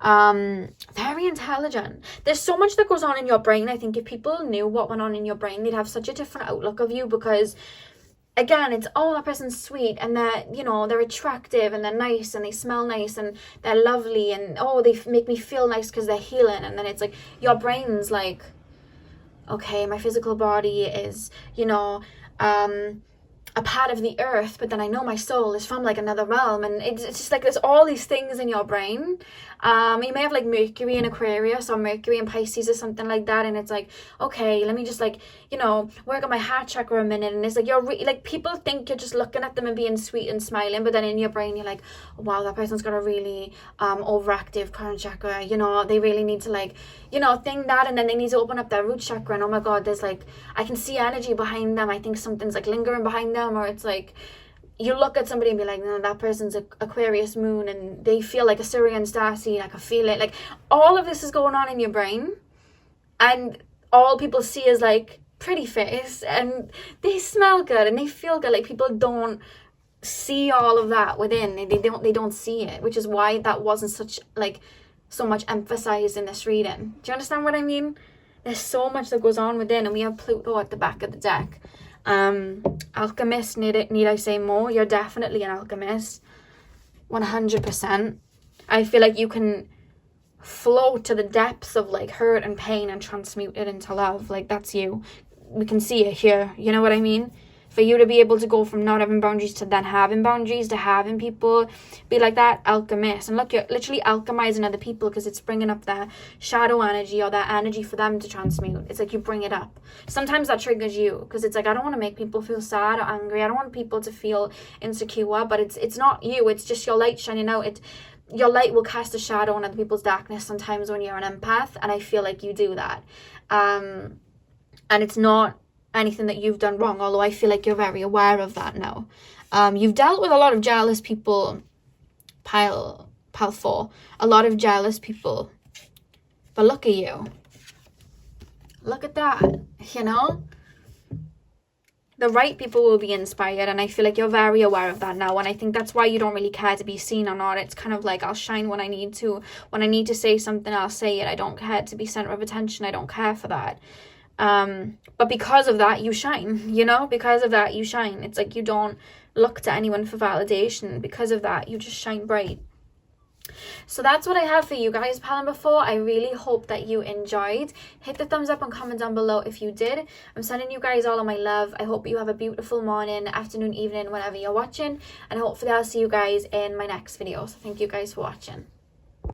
Very intelligent. There's so much that goes on in your brain. I think if people knew what went on in your brain, they'd have such a different outlook of you, because again, it's, oh, that person's sweet, and they're, you know, they're attractive, and they're nice, and they smell nice, and they're lovely, and oh, they make me feel nice because they're healing. And then it's like your brain's like, okay, my physical body is, you know, a part of the earth, but then I know my soul is from like another realm, and it's just like there's all these things in your brain. You may have like Mercury in Aquarius or Mercury in Pisces or something like that, and it's like, okay, let me just like, you know, work on my heart chakra a minute. And it's like you're like, people think you're just looking at them and being sweet and smiling, but then in your brain you're like, oh, wow, that person's got a really overactive crown chakra, you know, they really need to like, you know, think that, and then they need to open up their root chakra, and oh my god, there's like, I can see energy behind them. I think something's like lingering behind them. Or it's like you look at somebody and be like, no, that person's Aquarius moon, and they feel like a Syrian starseed. I can feel it. Like all of this is going on in your brain, and all people see is like pretty face, and they smell good and they feel good. Like people don't see all of that within. They don't see it, which is why that wasn't so much emphasized in this reading. Do you understand what I mean? There's so much that goes on within, and we have Pluto at the back of the deck. Alchemist, need I say more? You're definitely an alchemist. 100%. I feel like you can float to the depths of like hurt and pain and transmute it into love. Like that's you. we can see it here, you know what I mean? For you to be able to go from not having boundaries to then having boundaries, to having people be like that alchemist. And look, you're literally alchemizing other people because it's bringing up their shadow energy or their energy for them to transmute. It's like you bring it up. Sometimes that triggers you because it's like, I don't want to make people feel sad or angry. I don't want people to feel insecure, but it's not you. It's just your light shining out. Your light will cast a shadow on other people's darkness sometimes when you're an empath. And I feel like you do that. And it's not anything that you've done wrong, although I feel like you're very aware of that now. You've dealt with a lot of jealous people, pile 4, a lot of jealous people, but look at you, look at that, you know, the right people will be inspired, and I feel like you're very aware of that now, and I think that's why you don't really care to be seen or not. It's kind of like, I'll shine when I need to say something, I'll say it. I don't care to be center of attention. I don't care for that. But because of that, you shine, you know, because of that, you shine. It's like you don't look to anyone for validation. Because of that, you just shine bright. So that's what I have for you guys, pal number 4. I really hope that you enjoyed. Hit the thumbs up and comment down below if you did. I'm sending you guys all of my love. I hope you have a beautiful morning, afternoon, evening, whenever you're watching. And hopefully I'll see you guys in my next video. So thank you guys for watching.